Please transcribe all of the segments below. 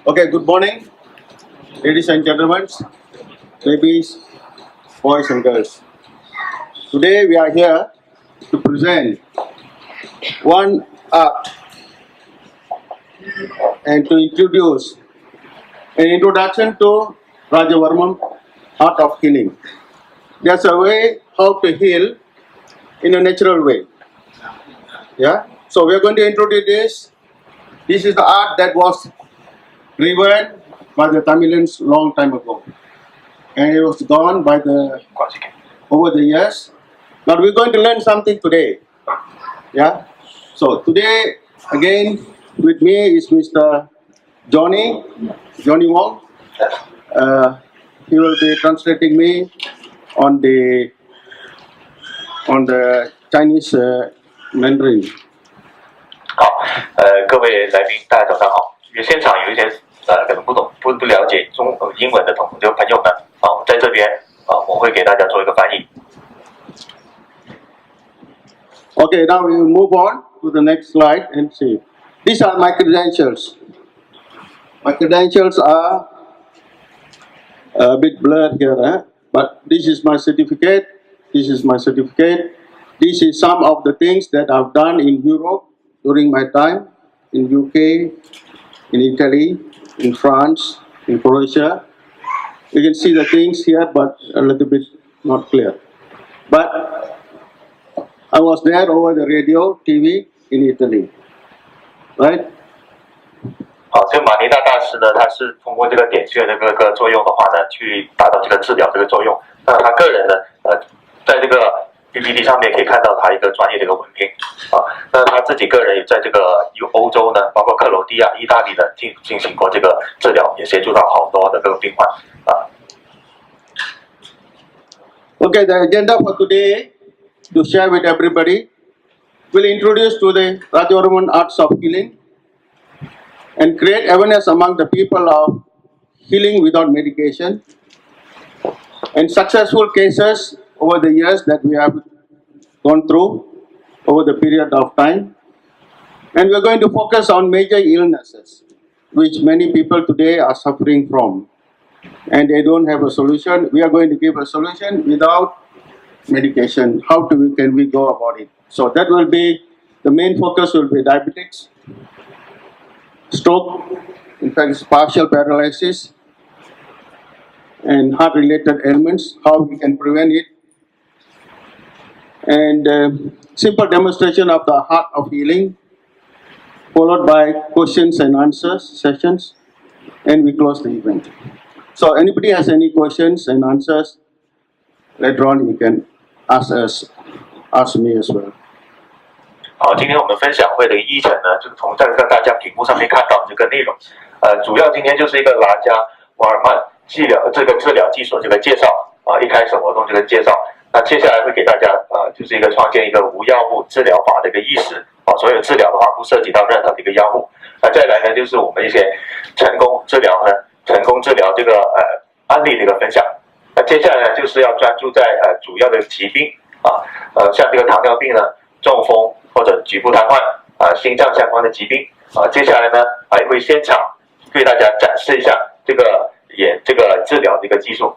Okay, good morning, ladies and gentlemen, babies, boys and girls. Today we are here to present one art and to introduce an introduction to Rajavarmam, art of healing. There's a way how to heal in a natural way. Yeah. So we are going to introduce this. This is the art that was revered by the Tamilians long time ago, and it was gone by the over the years. But we're going to learn something today. Yeah. So today again with me is Mr. Johnny Wong. He will be translating me on the Chinese Mandarin. 好，各位来宾，大家早上好。现场有一些可能不了解英文的朋友们啊，在这边我会给大家做一个翻译。Okay, now we will move on to the next slide and see. These are my credentials. My credentials are a bit blurred here, but this is my certificate. This is my certificate. This is some of the things that I've done in Europe during my time in UK, in Italy, in France, in Croatia. You can see the things here, but a little bit not clear. But I was there over the radio, TV in Italy, right? 好，这个马尼大大师呢，他是通过这个点穴的这个作用的话呢，去达到这个治疗这个作用。那他个人呢，在这个 PPT 上面可以看到他一个专业的一个文凭啊。那他自己个人也在这个欧洲呢，包括克罗地亚、意大利呢进行过这个治疗，也协助到好多的这个病患啊。Okay, the agenda for today to share with everybody will introduce to the Rajavarman arts of healing and create awareness among the people of healing without medication and successful cases over the years that we have gone through over the period of time. And we're going to focus on major illnesses which many people today are suffering from, and they don't have a solution. We are going to give a solution without medication. How can we go about it? So that will be the main focus. Will be diabetics, stroke, in fact it's partial paralysis, and heart related ailments, how we can prevent it, and simple demonstration of the art of healing, followed by questions and answers sessions, and we close the event. So anybody has any questions and answers, later on you can ask me as well. 好，今天我们分享会的议程呢，就是从大家屏幕上面看到这个内容，主要今天就是一个拉加瓦尔曼治疗技术这个介绍啊，一开始活动这个介绍，那接下来会给大家就是一个创建一个无药物治疗法的一个意识啊，所有治疗的话不涉及到任何的一个药物，再来呢就是我们一些成功治疗这个案例的一个分享，那接下来呢就是要专注在主要的疾病啊，像这个糖尿病呢、中风或者局部瘫痪心脏相关的疾病啊，接下来呢还会现场对大家展示一下这个治疗的一个技术。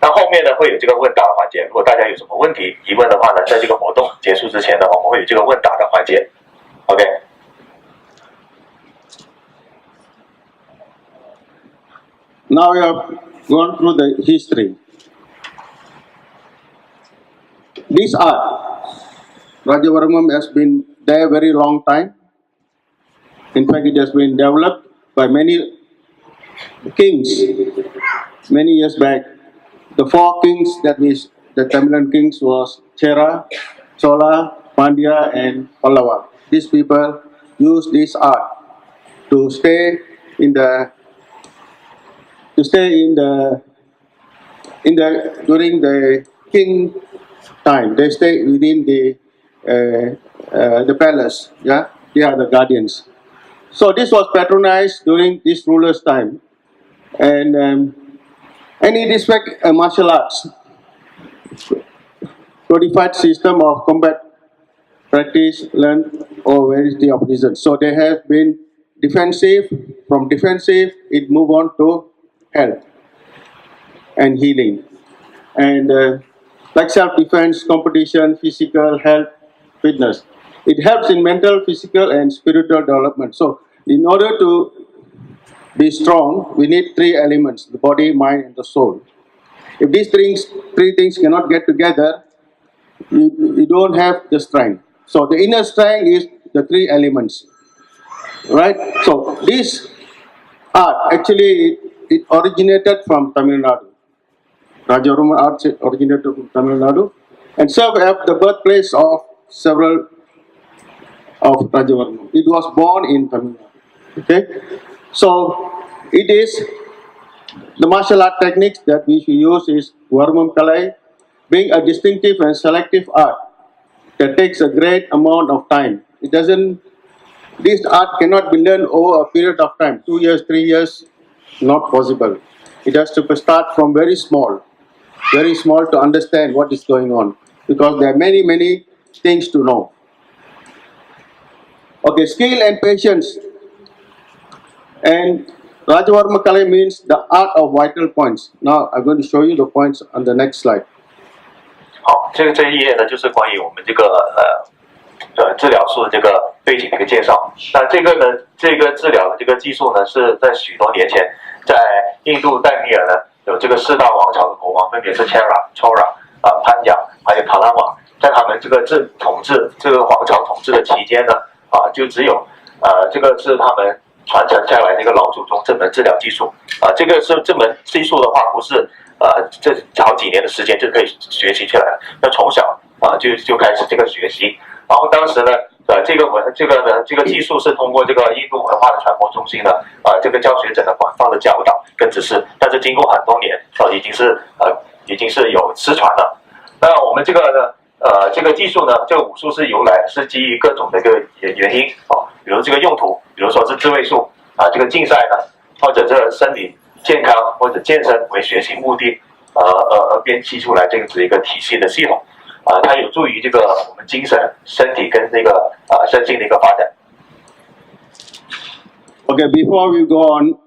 那后面呢会有这个问答环节，如果大家有什么问题疑问的话呢，在这个活动结束之前呢，我们会有这个问答的环节。OK。Now we have gone through the history. This art, Rajavarmam, has been there a very long time. In fact, it has been developed by many kings many years back. The four kings the Tamilian kings was Chera, Chola, Pandya, and Pallava. These people used this art to stay during the king time. They stay within the palace. Yeah, they are the guardians. So this was patronized during this ruler's time, and it is like a martial arts, codified system of combat practice learned over variety of reasons. So they have been defensive. From defensive, it move on to health and healing. And like self-defense, competition, physical, health, fitness. It helps in mental, physical, and spiritual development. So in order to be strong, we need three elements: the body, mind, and the soul. If these three things cannot get together, you don't have the strength. So the inner strength is the three elements, right? So this art actually it originated from Tamil Nadu. Rajavarmam art originated from Tamil Nadu and served as the birthplace of several of Rajavarmam. It was born in Tamil Nadu. Okay, so it is the martial art techniques that we should use is Varmam Kalai, being a distinctive and selective art that takes a great amount of time. It doesn't. This art cannot be learned over a period of time, 2 years, 3 years, not possible. It has to start from very small to understand what is going on, because there are many things to know. Okay, skill and patience. And Rajavarma Kalai means the art of vital points. Now I'm going to show you the points on the next slide. 好，这一页呢，就是关于我们这个治疗术的这个背景的一个介绍。那这个呢，这个治疗的这个技术呢，是在许多年前，在印度代米尔呢，有这个四大王朝的国王，分别是 Chora、潘贾还有塔拉瓦，在他们这个统治这个皇朝统治的期间呢，就只有这个是他们传承下来的一个老祖宗这门治疗技术。这个是这门技术的话，不是这好几年的时间就可以学习起来了，要从小就开始这个学习。然后当时呢，这个技术是通过这个印度文化的传播中心呢，这个教学者的广泛的教导跟指示，但是经过很多年，已经是有失传了。那我们这个呢，这个技术呢，这个武术是由来是基于各种的一个原因比如这个用途，比如说是自卫术这个竞赛呢，或者这身体健康或者健身为学习目的，而编辑出来这个一个体系的系统。它有助于这个我们精神、身体跟这个身心的一个发展。Okay, before we go on,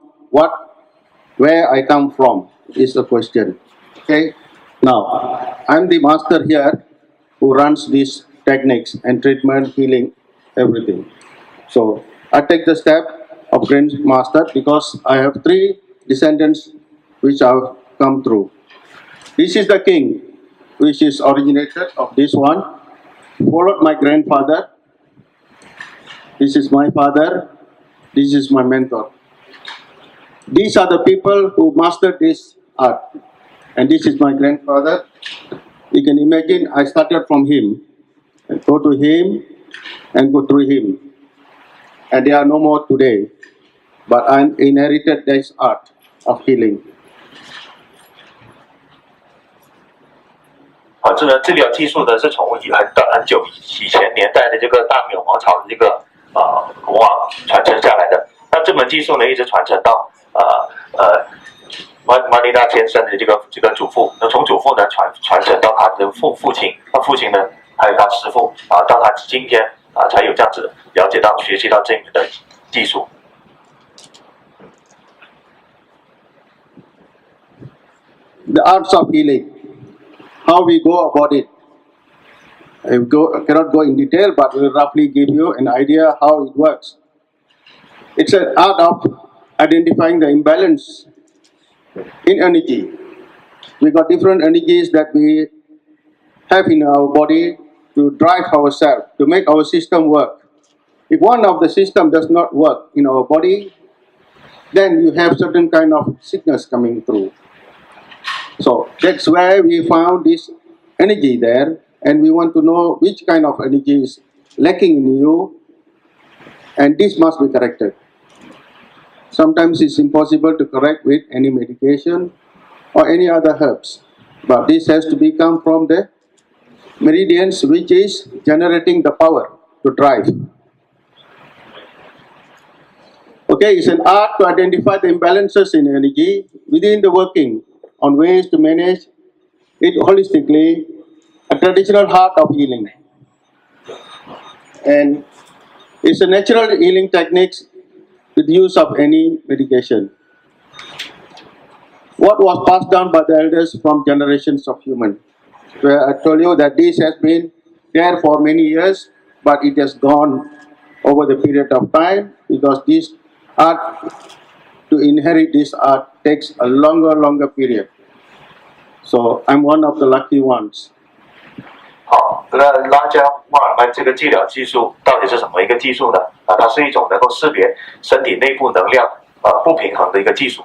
where I come from is the question. Okay, now I'm the master here who runs these techniques and treatment, healing, everything. So I take the step of Grandmaster because I have 3 descendants which have come through. This is the king, which is originated of this one, followed my grandfather. This is my father. This is my mentor. These are the people who mastered this art. And this is my grandfather. You can imagine I started from him, and go to him, and go through him. And they are no more today. But I inherited this art of healing. 这个治疗技术呢，是从很久以前年代的这个大明王朝的这个国王传承下来的。那这门技术呢，一直传承到Manithar先生的这个祖父，那从祖父呢传承到他的父亲，他父亲呢还有他师父到他今天才有这样子了解到学习到这门的技术。The arts of healing. How we go about it. I cannot go in detail, but will roughly give you an idea how it works. It's an art of identifying the imbalance in energy. We got different energies that we have in our body to drive ourselves, to make our system work. If one of the system does not work in our body, then you have certain kind of sickness coming through. So that's where we found this energy there, and we want to know which kind of energy is lacking in you, and this must be corrected. Sometimes it's impossible to correct with any medication or any other herbs, but this has to come from the meridians, which is generating the power to drive. Okay, it's an art to identify the imbalances in energy within the working on ways to manage it holistically, a traditional art of healing. And it's a natural healing techniques with use of any medication. What was passed down by the elders from generations of humans. Where I told you that this has been there for many years, but it has gone over the period of time because this art, to inherit this art takes a longer period. So I'm one of the lucky ones. 好，那拉加瓦尔曼这个治疗技术到底是什么一个技术呢？它是一种能够识别身体内部能量不平衡的一个技术。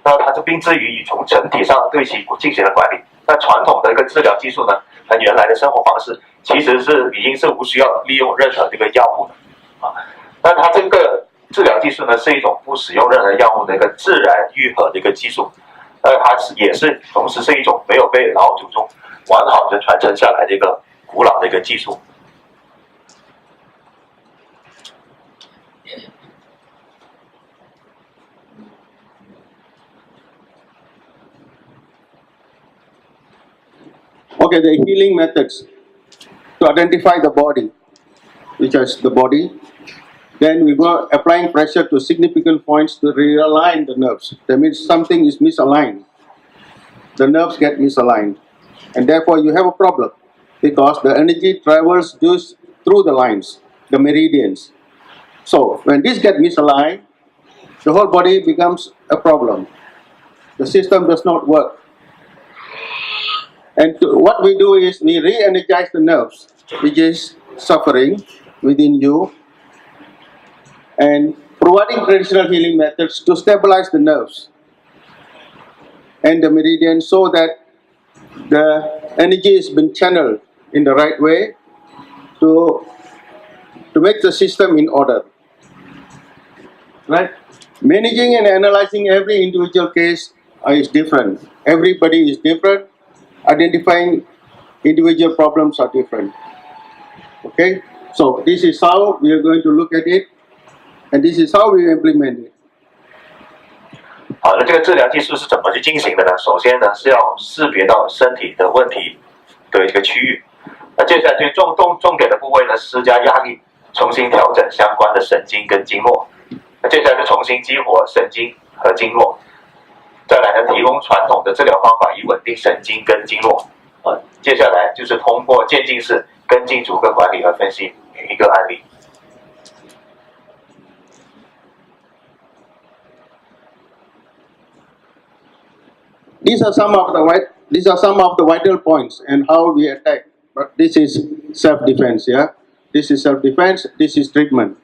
那它是并置于从整体上对其进行了管理。那传统的一个治疗技术呢，它原来的生活方式其实是已经是无需要利用任何这个药物的那它这个治疗技术呢，是一种不使用任何药物的一个自然愈合的一个技术。它也是同时是一种没有被老祖宗完好的传承下来的一个古老的一个技术。Okay, the healing methods to identify the body, which is the body. Then we go applying pressure to significant points to realign the nerves. That means something is misaligned. The nerves get misaligned, and therefore you have a problem because the energy travels through the lines, the meridians. So when this gets misaligned, the whole body becomes a problem. The system does not work. And what we do is we re-energize the nerves, which is suffering within you, and providing traditional healing methods to stabilize the nerves and the meridian so that the energy has been channeled in the right way to make the system in order. Right? Managing and analyzing every individual case is different. Everybody is different. Identifying individual problems are different. Okay? So this is how we are going to look at it, and this is how we implement it. 好，那这个治疗技术是怎么去进行的呢？首先呢是要识别到身体的问题的一个区域，那接下来对重点的部位呢施加压力，重新调整相关的神经跟经络，那接下来就重新激活神经和经络，再来呢提供传统的治疗方法以稳定神经跟经络。接下来就是通过渐进式跟进逐个管理和分析每一个案例。These are some of the vital points and how we attack. But this is self-defense, yeah. This is self-defense. This is treatment.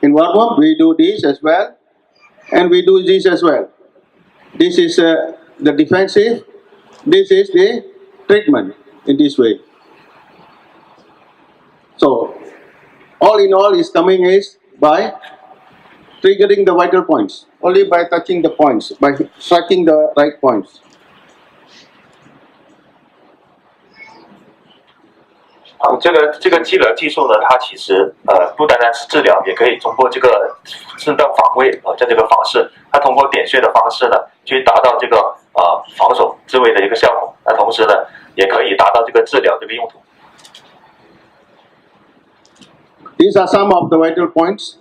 In warm-up, we do this as well, and we do this as well. This is the defensive. This is the treatment in this way. So, all in all, is coming is by triggering the vital points, only by touching the points, by striking the right points. 好，这个治疗技术呢，它其实不单单是治疗，也可以通过这个适当防卫这个方式，它通过点穴的方式呢，去达到这个防守自卫的一个效果。那同时呢，也可以达到这个治疗这个用途。These are some of the vital points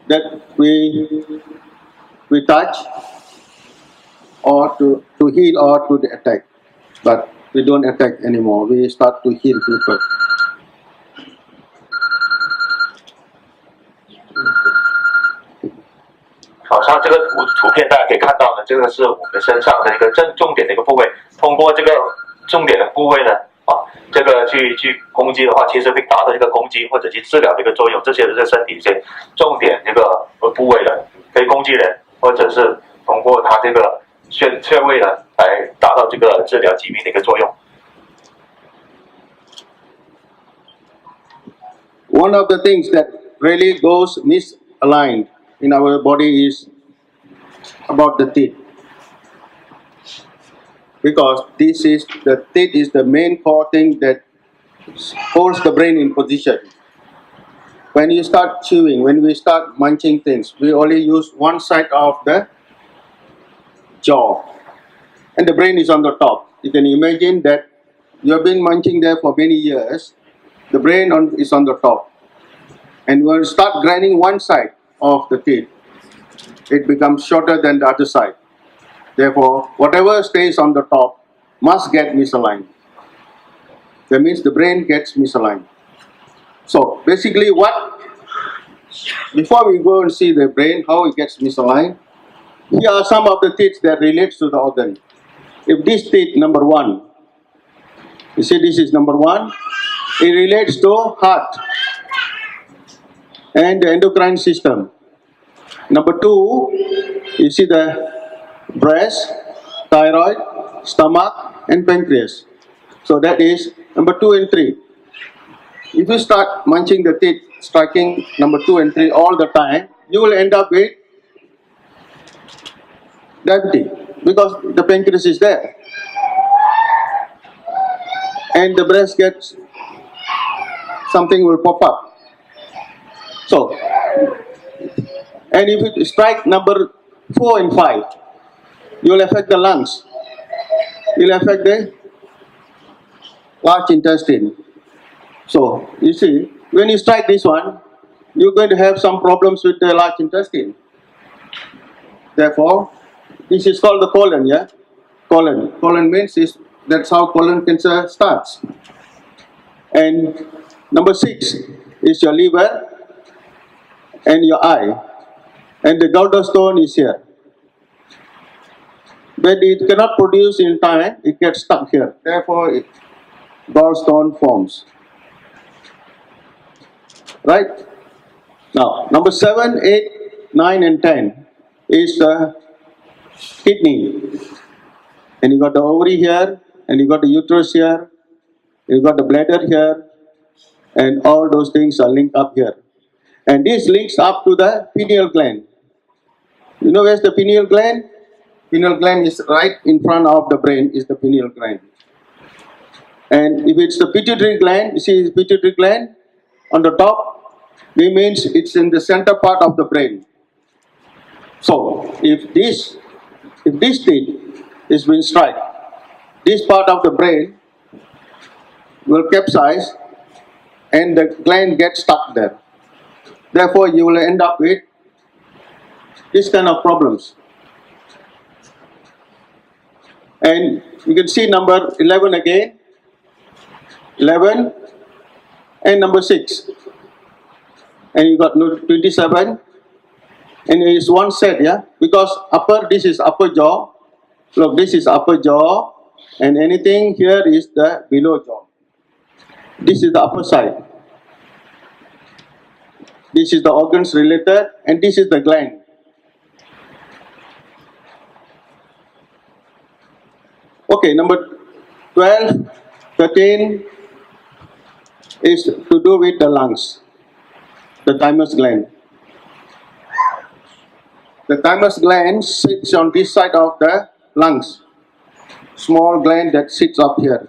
that we touch or to heal or to attack, but we don't attack anymore. We start to heal people. 好，上这个图片大家可以看到呢，这个是我们身上的一个重点的一个部位。通过这个重点的部位呢，这个去攻击的话，其实会达到一个攻击或者去治疗的一个作用。这些是身体一些重点这个部位的，可以攻击人，或者是通过它这个穴位呢，来达到这个治疗疾病的一个作用。One of the things that really goes misaligned in our body is about the teeth, because the teeth is the main core thing that holds the brain in position. When you start chewing, when we start munching things, we only use one side of the jaw, and the brain is on the top. You can imagine that you have been munching there for many years. The brain is on the top, And when you start grinding one side of the teeth, it becomes shorter than the other side. Therefore, whatever stays on the top must get misaligned. That means the brain gets misaligned. So basically before we go and see the brain, how it gets misaligned, here are some of the teeth that relates to the organ. If this teeth, number 1, you see this is number 1, it relates to heart and the endocrine system. Number 2, you see the breast, thyroid, stomach and pancreas. So that is number 2 and 3. If you start munching the teeth, striking number 2 and 3 all the time, you will end up with diabetes because the pancreas is there. And the breast gets, something will pop up. So, and if you strike number 4 and 5, you will affect the lungs. You will affect the large intestine. So, you see, when you strike this one, you're going to have some problems with the large intestine. Therefore, this is called the colon, yeah? Colon. Colon means that's how colon cancer starts. And number 6 is your liver and your eye. And the gallstone is here. But it cannot produce in time, it gets stuck here. Therefore, gallstone forms. Right? Now, number 7, 8, 9 and 10 is the kidney. And you got the ovary here, and you got the uterus here, you got the bladder here, and all those things are linked up here. And this links up to the pineal gland. You know where's the pineal gland? Pineal gland is right in front of the brain, is the pineal gland. And if it's the pituitary gland, you see the pituitary gland on the top, it means it's in the center part of the brain. So if this teeth is being struck, this part of the brain will capsize and the gland gets stuck there. Therefore, you will end up with this kind of problems. And you can see number 11 again, 11 and number 6. And you got 27, and it is one set, yeah? Because this is upper jaw, look, this is upper jaw, and anything here is the below jaw. This is the upper side. This is the organs related, and this is the gland. Okay, number 12, 13 is to do with the lungs, the thymus gland. The thymus gland sits on this side of the lungs, small gland that sits up here.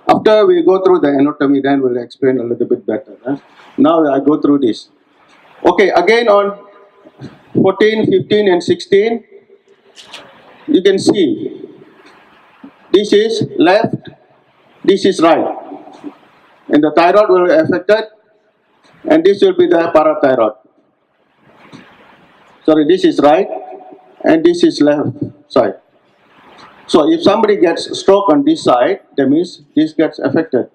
After we go through the anatomy, then we'll explain a little bit better. Now I go through this. Okay, again on 14, 15 and 16, you can see this is left, this is right. And the thyroid will be affected, and this will be the parathyroid. Sorry, this is right, and this is left side. So if somebody gets stroke on this side, that means this gets affected.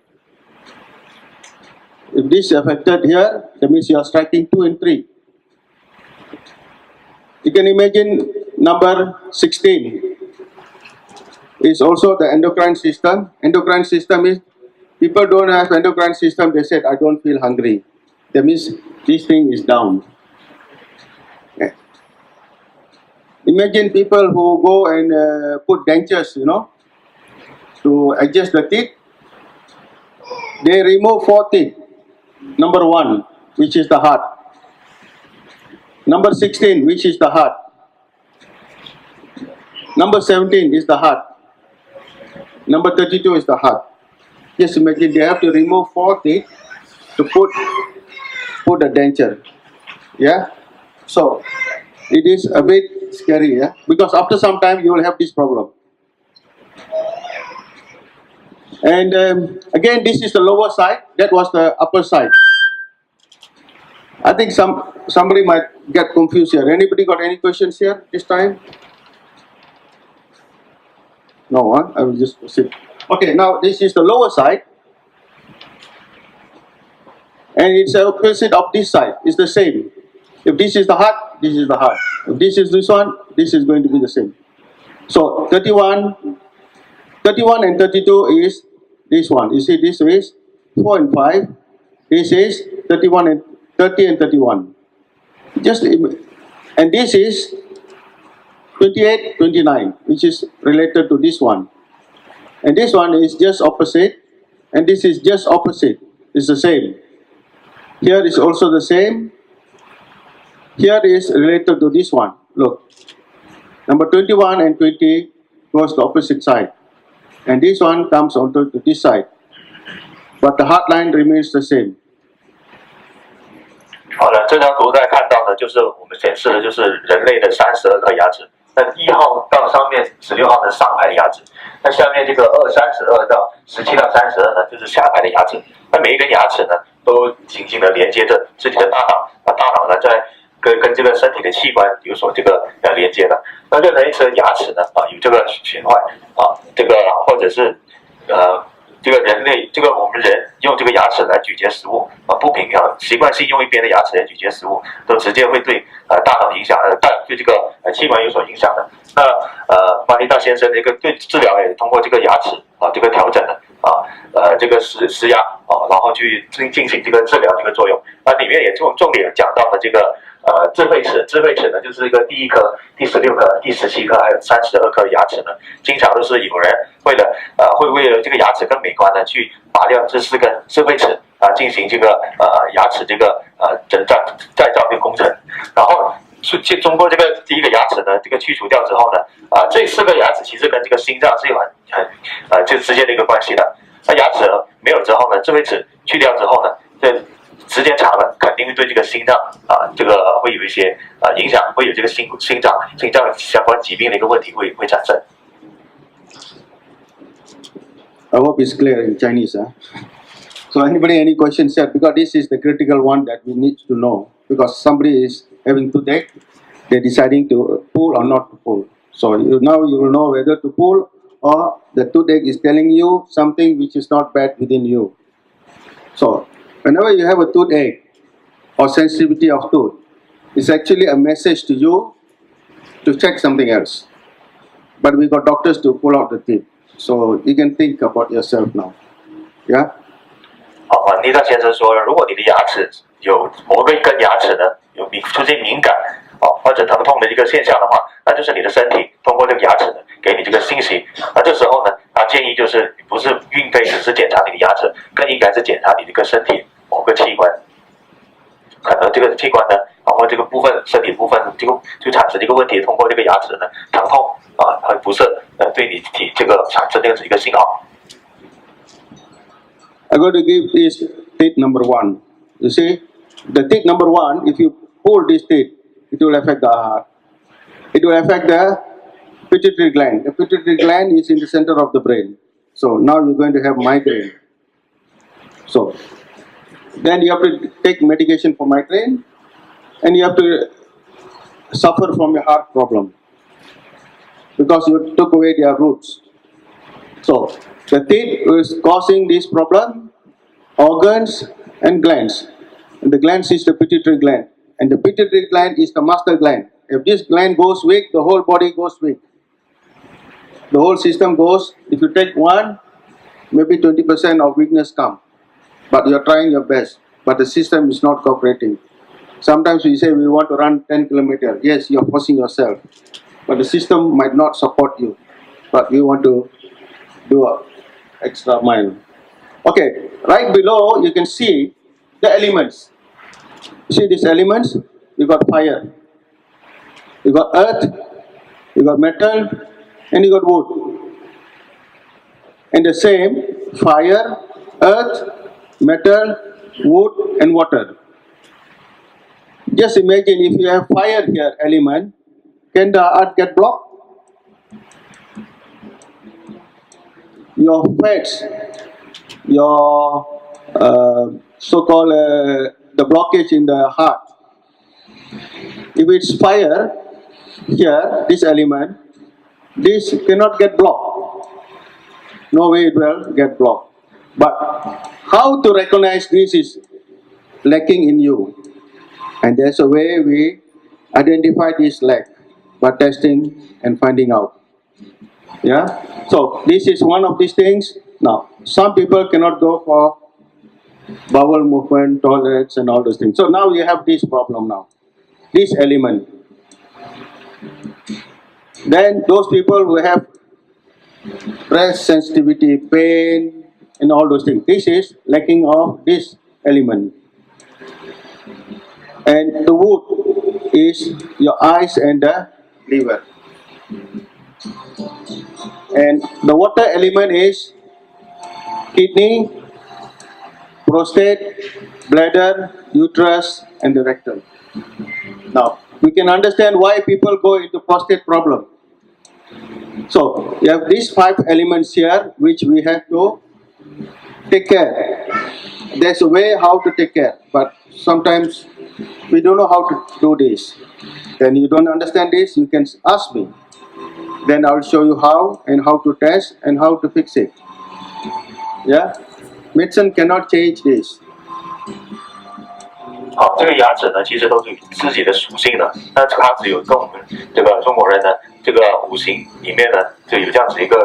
If this is affected here, that means you are striking 2 and 3. You can imagine number 16 is also the endocrine system. Endocrine system is, people don't have endocrine system, they said, I don't feel hungry. That means this thing is down. Yeah. Imagine people who go and put dentures, to adjust the teeth. They remove 4 teeth. Number 1, which is the heart. Number 16, which is the heart. Number 17 is the heart. Number 32 is the heart. Just imagine they have to remove 4 teeth to put a denture. Yeah? So, it is a bit scary, yeah? Because after some time you will have this problem. And again, this is the lower side. That was the upper side. I think somebody might get confused here. Anybody got any questions here this time? No, huh? I will just proceed. Okay, now this is the lower side. And it's the opposite of this side. It's the same. If this is the heart, this is the heart. If this is this one, this is going to be the same. So 31 and 32 is this one. You see, this is 4 and 5. This is 31 and 30 and 31. And this is 28, 29, which is related to this one. And this one is just opposite, and this is just opposite. It's the same. Here is also the same. Here is related to this one. Look, number 21 and 20 goes to opposite side, and this one comes onto to this side. But the heart line remains the same. 好了，这张图大家看到的就是我们显示的就是人类的32颗牙齿。那1号到上面16号的上排的牙齿，那下面这个32到17到32呢，就是下排的牙齿。那每一根牙齿呢，都紧紧的连接着自己的大脑，那大脑呢在跟这个身体的器官有所这个连接的。那任何一颗牙齿呢有这个损坏这个或者是这个人类，这个我们人用这个牙齿来咀嚼食物不平衡，习惯性用一边的牙齿来咀嚼食物，都直接会对大脑影响，对这个器官有所影响的。那马尼大先生这个对治疗也通过这个牙齿这个调整的这个施压然后去进行这个治疗这个作用。里面也重点讲到了这个智慧齿呢，就是一个第1颗、第16颗、第17颗，还有32颗牙齿呢，经常都是有人为了这个牙齿更美观呢，去拔掉这4根智慧齿进行这个牙齿这个再造的工程，然后去通过这个第1个牙齿呢，这个去除掉之后呢，这4个牙齿其实跟这个心脏是有很就直接的一个关系的。那牙齿没有之后呢，智慧齿去掉之后呢，这时间长了，肯定会对这个心脏这个会有一些影响，会有这个心脏相关疾病的一个问题会产生。I hope it's clear in Chinese. So any questions here? Because this is the critical one that we need to know. Because somebody is having toothache, they're deciding to pull or not to pull. So now you will know whether to pull or the toothache is telling you something which is not bad within you. So whenever you have a toothache or sensitivity of tooth, it's actually a message to you to check something else. But we got doctors to pull out the teeth. So you can think about yourself now. Yeah? 好，尼达先生说，如果你的牙齿有某一根牙齿呢出现敏感或者疼痛的一个现象的话，那就是你的身体通过这个牙齿呢给你这个信息。那这时候呢，他建议就是不是并非只是检查你的牙齿，更应该是检查你这个身体某个器官，可能这个器官呢或这个部分身体部分就产生这个问题，通过这个牙齿呢疼痛和不适对你体这个产生这样子一个信号。I'm going to give this teeth number 1. You see, the teeth number 1, if you pull this teeth, it will affect the heart. It will affect the pituitary gland. The pituitary gland is in the center of the brain. So now you're going to have migraine. So then you have to take medication for migraine, and you have to suffer from a heart problem because you took away their roots. So the teeth is causing this problem, organs and glands. And the glands is the pituitary gland. And the pituitary gland is the master gland. If this gland goes weak, the whole body goes weak. The whole system goes, if you take one, maybe 20% of weakness come. But you're trying your best. But the system is not cooperating. Sometimes we say we want to run 10 kilometers. Yes, you're forcing yourself. But the system might not support you. But you want to do an extra mile. Okay, right below you can see the elements. You see these elements? You got fire, you got earth, you got metal, and you got wood. And the same, fire, earth, metal, wood, and water. Just imagine if you have fire here element, can the earth get blocked? your fats, your so-called the blockage in the heart. If it's fire here, this element, this cannot get blocked. No way it will get blocked. But how to recognize this is lacking in you. And there's a way we identify this lack by testing and finding out. Yeah. So this is one of these things. Now, some people cannot go for bowel movement, toilets, and all those things. So now you have this problem now. This element. Then those people who have breast sensitivity, pain, and all those things. This is lacking of this element. And the wood is your eyes and the liver. And the water element is kidney, prostate, bladder, uterus, and the rectum. Now, we can understand why people go into prostate problem. So, you have these 5 elements here, which we have to take care. There's a way how to take care, but sometimes we don't know how to do this. Then you don't understand this, you can ask me. Then I'll show you how and how to test and how to fix it. Yeah? Medicine cannot change this. 好，这个牙齿呢，其实都是有自己的属性的。那它只有跟我们这个中国人呢，这个五行里面呢，就有这样子一个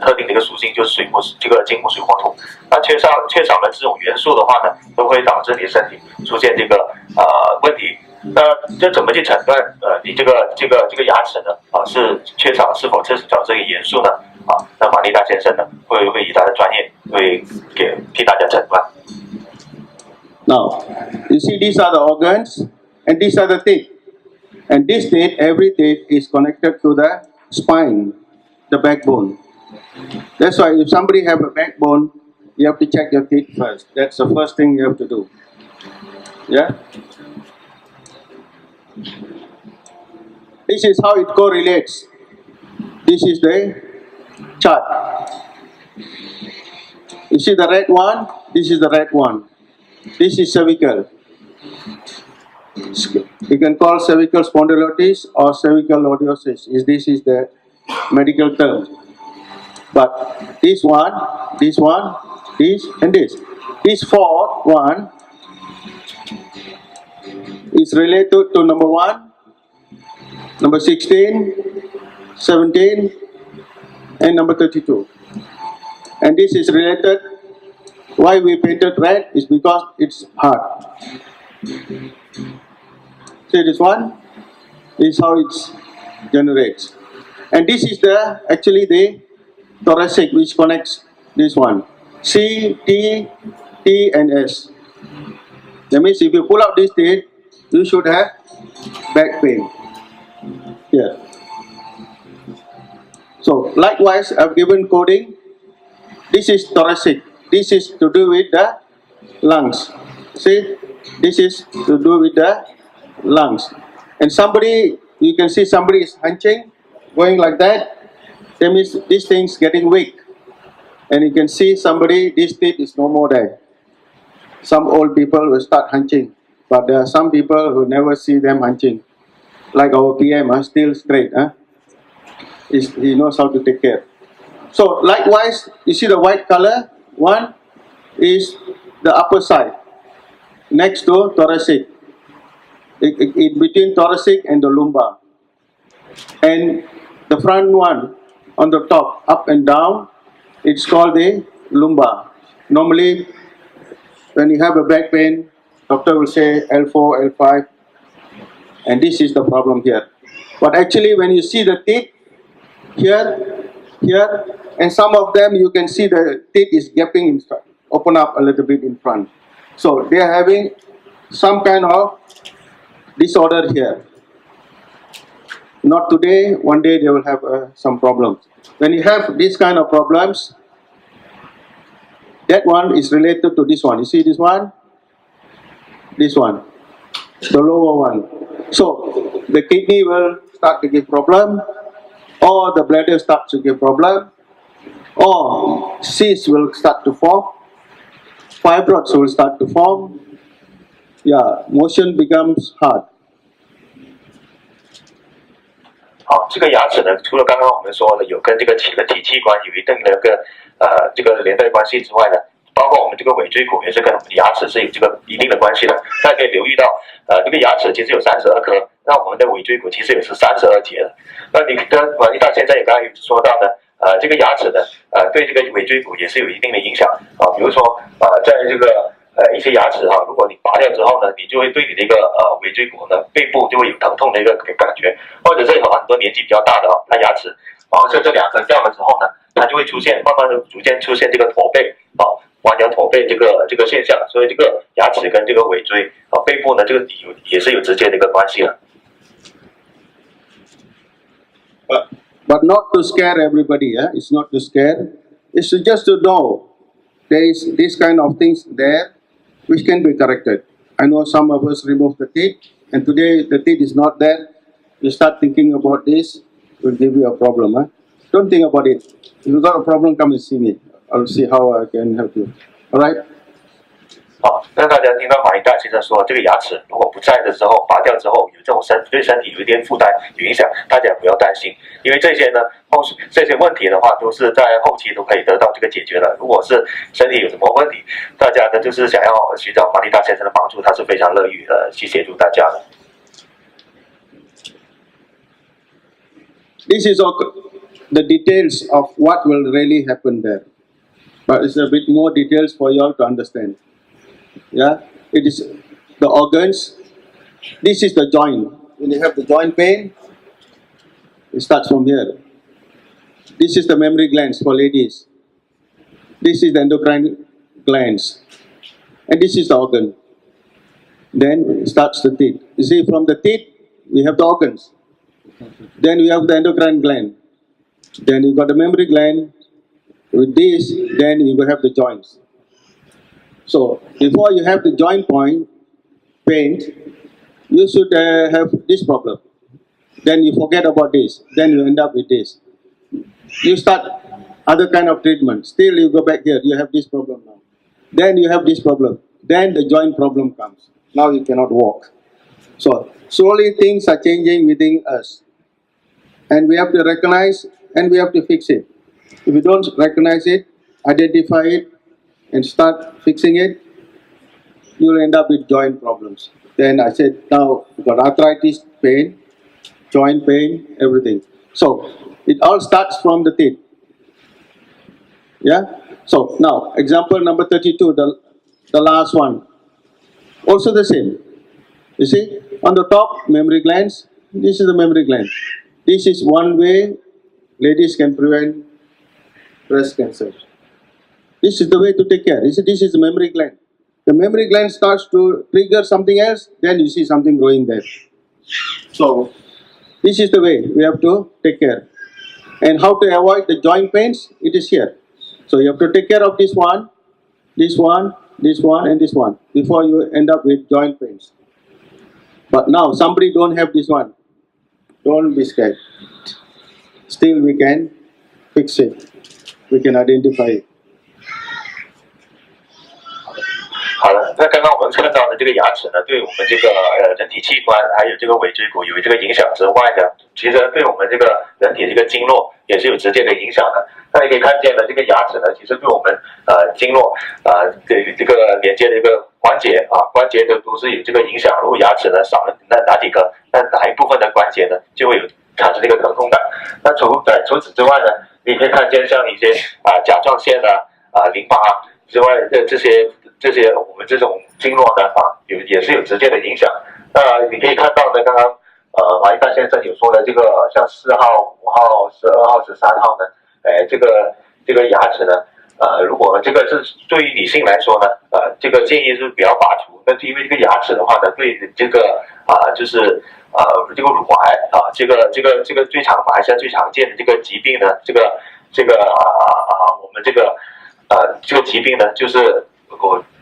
特定的一个属性，就是水木这个金木水火土。那缺少了这种元素的话呢，都会导致你身体出现这个问题。那这怎么去诊断你这个牙齿呢？是是否缺少这个元素呢？那马利达先生呢，会以他的专业会替大家诊断。Now, you see these are the organs and these are the teeth. And this teeth, every teeth is connected to the spine, the backbone. That's why if somebody have a backbone, you have to check your teeth first. That's the first thing you have to do. Yeah? This is how it correlates. This is the chart. You see the red one? This is the red one. This is cervical. You can call cervical spondylosis or cervical lordosis. This is the medical term. But this one, this, and this. This fourth one is related to number 1, number 16, 17, and number 32. And this is related. Why we painted red is because it's hard. See this one? This is how it generates. And this is actually the thoracic which connects this one. C, T, T and S. That means if you pull out this teeth, you should have back pain. Here. So likewise, I've given coding. This is thoracic. This is to do with the lungs. See, this is to do with the lungs. And somebody, you can see somebody is hunching, going like that. That means this thing's getting weak. And you can see somebody, this teeth is no more there. Some old people will start hunching, but there are some people who never see them hunching. Like our PM, still straight. He knows how to take care. So likewise, you see the white color. One is the upper side, next to thoracic, in between thoracic and the lumbar. And the front one on the top, up and down, it's called the lumbar. Normally, when you have a back pain, doctor will say L4, L5, and this is the problem here. But actually, when you see the teeth, here, and some of them you can see the teeth is gapping in front, open up a little bit in front. So they are having some kind of disorder here. Not today, one day they will have some problems. When you have these kind of problems, that one is related to this one. You see this one? This one, the lower one. So the kidney will start to give problem, or the bladder starts to give problem, or cysts will start to form, fibroids will start to form. Yeah, motion becomes hard. 好，这个牙齿呢，除了刚刚我们说的有跟这个人体器官有一定的这个连带关系之外呢，包括我们这个尾椎骨也是跟我们的牙齿是有这个一定的关系的。大家可以留意到，这个牙齿其实有32颗，那我们的尾椎骨其实也是32节的。那你跟马尼大先生也刚才有说到呢，这个牙齿呢，对这个尾椎骨也是有一定的影响啊。比如说在这个一些牙齿哈，如果你拔掉之后呢，你就会对你的一个尾椎骨呢背部就会有疼痛的一个感觉，或者是有很多年纪比较大的他牙齿好像是这2颗掉了之后呢，它就会慢慢的逐渐出现这个驼背弯腰驼背这个现象，所以这个牙齿跟这个尾椎背部呢这个也是有直接的一个关系的。But not to scare everybody, it's not to scare. It's just to know there is this kind of things there which can be corrected. I know some of us remove the teeth, and today the teeth is not there. You start thinking about this, it will give you a problem. Don't think about it. If you got a problem, come and see me. I'll see how I can help you. All right? 好，那大家听到马尼大先生说，这个牙齿如果不在的时候拔掉之后，有这种对身体有一点负担、有影响，大家不要担心，因为这些呢，这些问题的话，都是在后期都可以得到这个解决的。如果是身体有什么问题，大家呢就是想要寻找马尼大先生的帮助，他是非常乐于去协助大家的。This is the details of what will really happen there, but it's a bit more details for you all to understand. Yeah, it is the organs. This is the joint. When you have the joint pain, it starts from here. This is the mammary glands for ladies. This is the endocrine glands. And this is the organ. Then starts the teeth. You see, from the teeth, we have the organs. Then we have the endocrine gland. Then you got the mammary gland. With this, then you will have the joints. So, before you have the joint pain, you should have this problem. Then you forget about this. Then you end up with this. You start other kind of treatment. Still you go back here. You have this problem now. Then you have this problem. Then the joint problem comes. Now you cannot walk. So, slowly things are changing within us. And we have to recognize and we have to fix it. If you don't recognize it, identify it, and start fixing it, you'll end up with joint problems. Then I said, now you've got arthritis, pain, joint pain, everything. So it all starts from the teeth. Yeah? So now, example number 32, the last one. Also the same. You see, on the top, mammary glands. This is the mammary gland. This is one way ladies can prevent breast cancer. This is the way to take care. You see, this is the mammary gland. The mammary gland starts to trigger something else, then you see something growing there. So, this is the way we have to take care. And how to avoid the joint pains? It is here. So, you have to take care of this one, this one, this one, and this one before you end up with joint pains. But now, somebody don't have this one. Don't be scared. Still, we can fix it. We can identify it. 好了，那刚刚我们看到的这个牙齿呢，对我们这个人体器官还有这个尾椎骨有这个影响之外呢，其实对我们这个人体这个经络也是有直接的影响的。那你可以看见呢，这个牙齿呢，其实对我们经络这个连接的一个关节关节的都是有这个影响。如果牙齿呢少了哪几颗，那哪一部分的关节呢就会有产生这个疼痛感。那除此之外呢，你可以看见像一些甲状腺淋巴之外的这些我们这种经络呢也是有直接的影响。那你可以看到呢，刚刚马一大先生有说的这个像4号、5号、12号、13号呢，这个牙齿呢，如果这个是对于女性来说呢，这个建议是不要拔除。但是因为这个牙齿的话呢，对这个就是这个乳癌这个最常马来西亚最常见的这个疾病呢，这个我们这个疾病呢，就是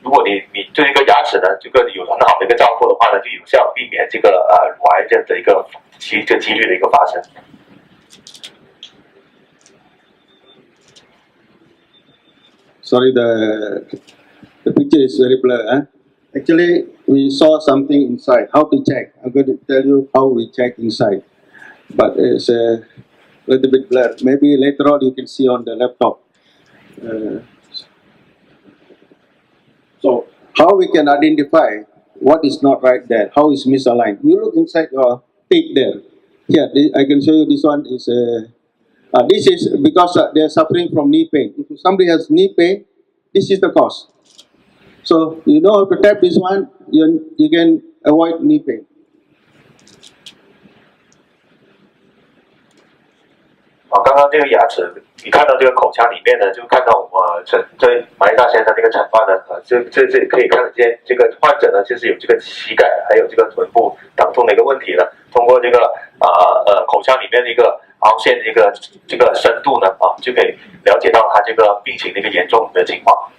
如果你对这个牙齿呢，这个有很好的一个照顾的话呢，就有效避免这个乳癌这样的一个几率的一个发生。Sorry, the picture is very blurred. Actually, we saw something inside. How to check? I'm going to tell you how we check inside. But it's a little bit blurred. Maybe later on you can see on the laptop. So how we can identify what is not right there? How is misaligned? You look inside your pig there. Here, I can show you this one is. This is because they are suffering from knee pain. If somebody has knee pain, this is the cause. So you know how to tap this one, you can avoid knee pain. 刚刚这个牙齿，你看到这个口腔里面呢，就看到这马一大先生这个诊断呢，这可以看得见，这个患者呢就是有这个膝盖还有这个臀部疼痛的一个问题了。通过这个口腔里面的一个凹陷的这个深度呢，就可以了解到他这个病情的一个严重的情况。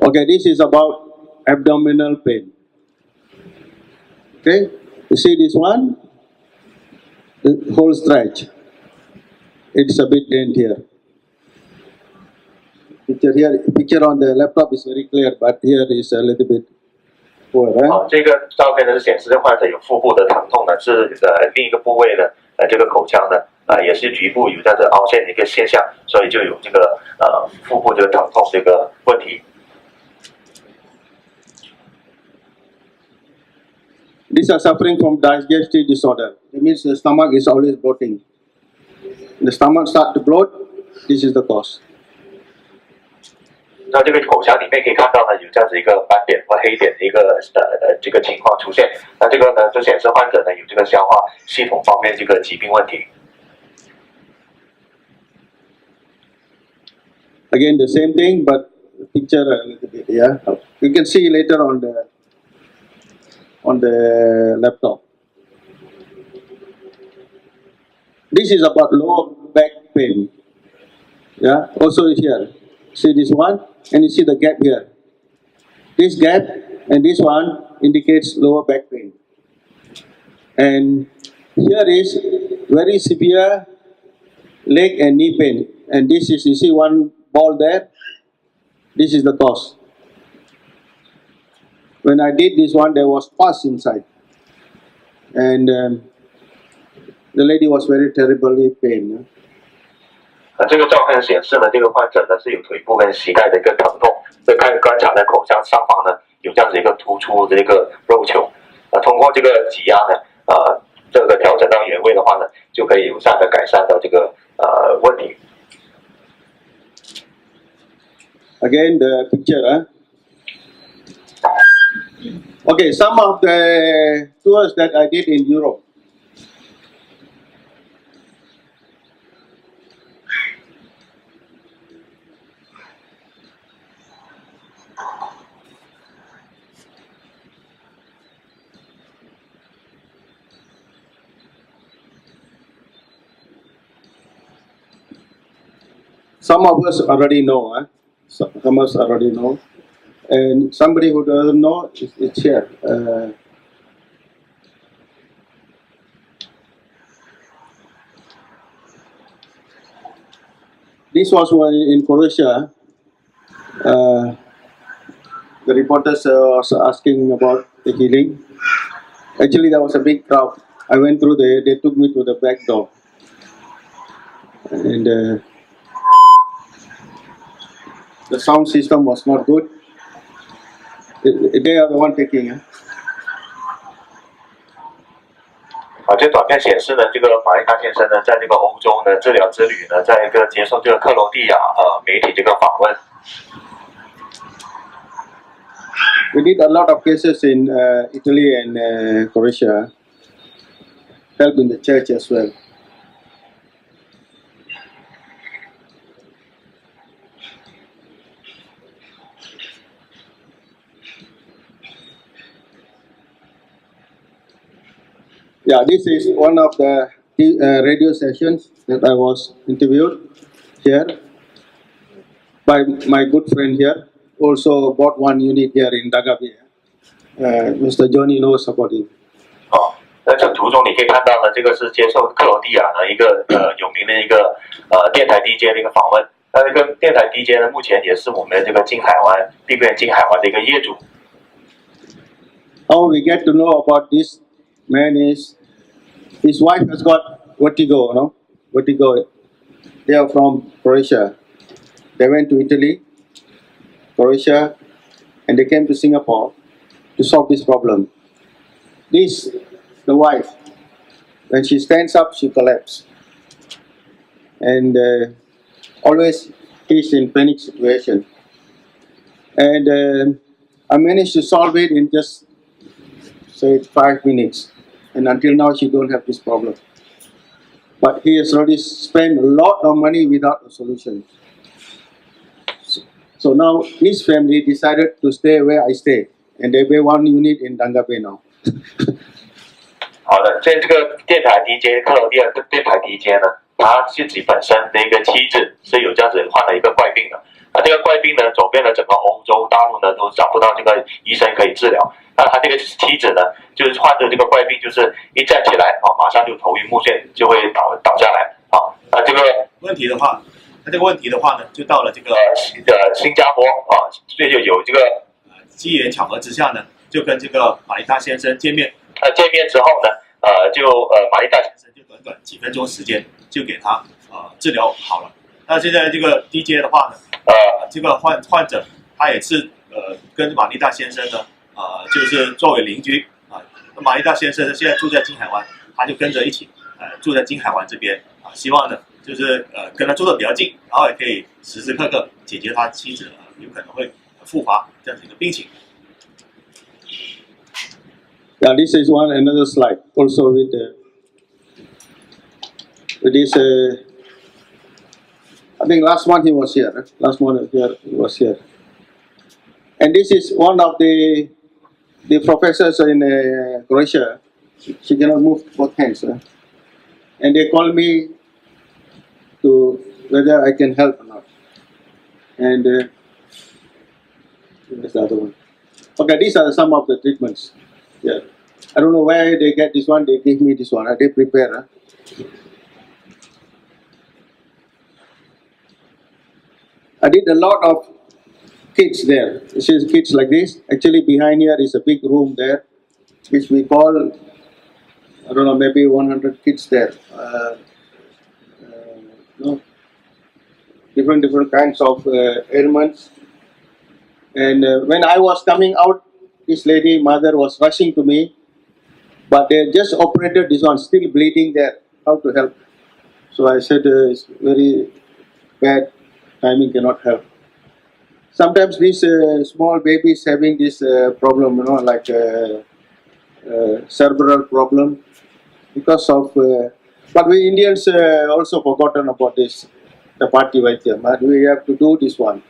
Okay, this is about abdominal pain. Okay, you see this one, the whole stretch. It's a bit dent here. Picture on the laptop is very clear, but here is a little bit poor. 这个照片呢是显示这患者有腹部的疼痛呢，是另一个部位呢，这个口腔呢，也是局部有这样的凹陷的一个现象，所以就有这个腹部这个疼痛这个问题。These are suffering from digestive disorder. It means the stomach is always bloating. The stomach starts to bloat. This is the cause. 那这个口腔里面可以看到呢，有这样子一个斑点或黑点的一个这个情况出现。那这个呢，就显示患者呢有这个消化系统方面这个疾病问题。Again, the same thing, but picture a little bit. Yeah, you can see later on the laptop. This is about lower back pain. Yeah, also here. See this one, and you see the gap here. This gap and this one indicates lower back pain. And here is very severe leg and knee pain. And this is, you see one ball there. This is the cause. When I did this one, there was pus inside. And the lady was very terribly pain. 这个照片显示呢，这个患者呢是有腿部跟膝盖的一个疼痛，所以观察呢口腔上方呢有这样子一个突出的一个肉球，通过这个挤压呢，这个调整到原位的话呢，就可以有效的改善到这个问题。Again, the picture. Okay, some of the tours that I did in Europe. Some of us already know, some of us already know, and somebody who doesn't know, it's here. This was one in Croatia. The reporters was asking about the healing. Actually, there was a big crowd. I went through they took me to the back door. And the sound system was not good. They are the one taking. 这短片显示呢，这个马利卡先生呢，在这个欧洲呢治疗之旅呢，在一个接受这个克罗地亚媒体这个访问。We did a lot of cases in Italy and Croatia. Help in the church as well. Yeah, this is one of the radio sessions that I was interviewed here by my good friend here. Also bought one unit here in Danga. Mr. Johnny knows about it. 那这图中你可以看到呢，这个是接受克罗地亚的一个有名的一个电台 DJ 的一个访问。那这个电台 DJ 呢，目前也是我们这个金海湾碧桂园金海湾的一个业主。How we get to know about this man is his wife has got vertigo, no? Vertigo. They are from Croatia. They went to Italy, Croatia, and they came to Singapore to solve this problem. This, the wife, when she stands up, she collapses. And always he's in panic situation. And I managed to solve it in just, say, 5 minutes. And until now, she don't have this problem. But he has already spent a lot of money without a solution. So now his family decided to stay where I stay. And they have one unit in Danga now. 好的，这个电台 DJ 克罗地亚电台 DJ 呢，他自己本身的一个妻子是有这样子患了一个怪病的。那这个怪病呢，走遍了整个欧洲大陆呢，都找不到这个医生可以治疗。那他这个妻子呢，就是患着这个怪病，就是一站起来，马上就头晕目眩，就会倒下来。那这个问题的话，那这个问题的话呢，就到了这个新加坡所以就有这个机缘巧合之下呢，就跟这个玛丽达先生见面。见面之后呢，玛丽达先生就短短几分钟时间就给他治疗好了。那现在这个 DJ 的话呢，这个患者他也是跟玛丽达先生呢，就是作为邻居玛丽达先生现在住在金海湾，他就跟着一起住在金海湾这边希望呢就是跟他住的比较近，然后也可以时时刻刻解决他妻子有可能会复发这样子一个病情。Yeah, this is another slide also with this. I think last one he was here. Last one he was here, and this is one of the professors in Croatia. She cannot move both hands, and they call me to whether I can help or not. And where's the other one? Okay, these are some of the treatments. Yeah, I don't know where they get this one. They give me this one. They prepare. I did a lot of kids there. This is kids like this. Actually, behind here is a big room there, which we call, I don't know, maybe 100 kids there. Different kinds of ailments. And when I was coming out, this lady, mother, was rushing to me, but they just operated this one, still bleeding there. How to help? So I said, it's very bad, timing cannot help. Sometimes these small babies having this problem, like cerebral problem, because of, but we Indians also forgotten about this, the Party Vaityam, but we have to do this one.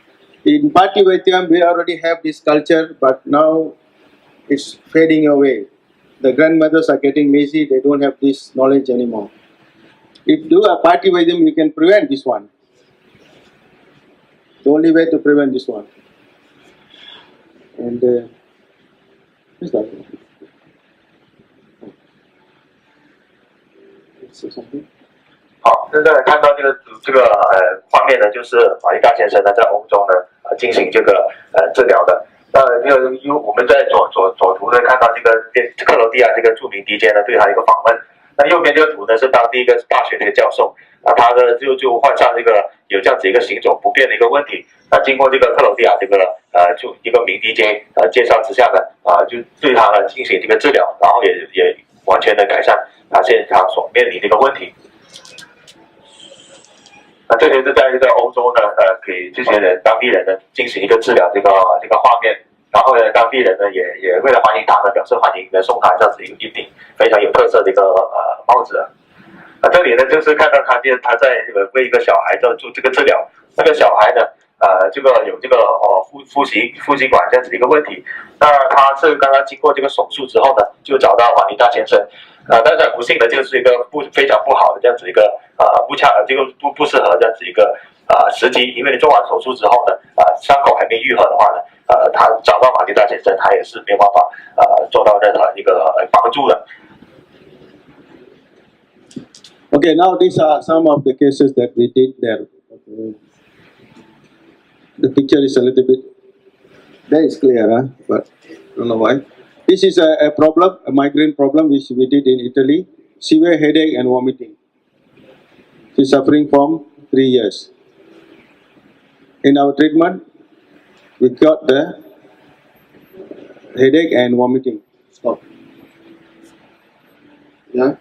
In Party Vaityam, we already have this culture, but now it's fading away. The grandmothers are getting lazy, they don't have this knowledge anymore. If you do a Party Vaityam, you can prevent this one. The only way to prevent this one. And what's that? Say something. 好，现在看到这个画面呢，就是玛丽达先生呢在欧洲呢进行这个治疗的。因为我们在左图呢看到这个克罗地亚这个著名 DJ 呢对他一个访问。那右边这个图呢是当地一个大学的一个教授，他呢就患上这个有这样子一个行走不便的一个问题。那经过这个克罗地亚这个就一个名 DJ 介绍之下呢就对他呢进行这个治疗，然后也完全的改善现在他所面临的一个问题。那这就是在这个欧洲呢，给这些人当地人呢进行一个治疗这个画面，然后呢，当地人呢也为了欢迎他呢，表示欢迎呢，送他这样子一顶非常有特色的一个帽子。那这里呢就是看到他在这个为一个小孩做这个治疗，那个小孩呢这个有这个呼吸管这样子的一个问题，那他是刚刚经过这个手术之后呢，就找到玛丽达先生。但是很不幸的，就是一个非常不好的这样子一个不适合这样子一个时机，因为你做完手术之后呢，伤口还没愈合的话呢，他找到玛丽达先生，他也是没有办法做到任何一个帮助的。Okay, now these are some of the cases that we did there. Okay. The picture is a little bit, that is clear, huh? But I don't know why. This is a problem, a migraine problem, which we did in Italy. Severe headache and vomiting. She's suffering from 3 years. In our treatment, we got the headache and vomiting. Stop. Yeah.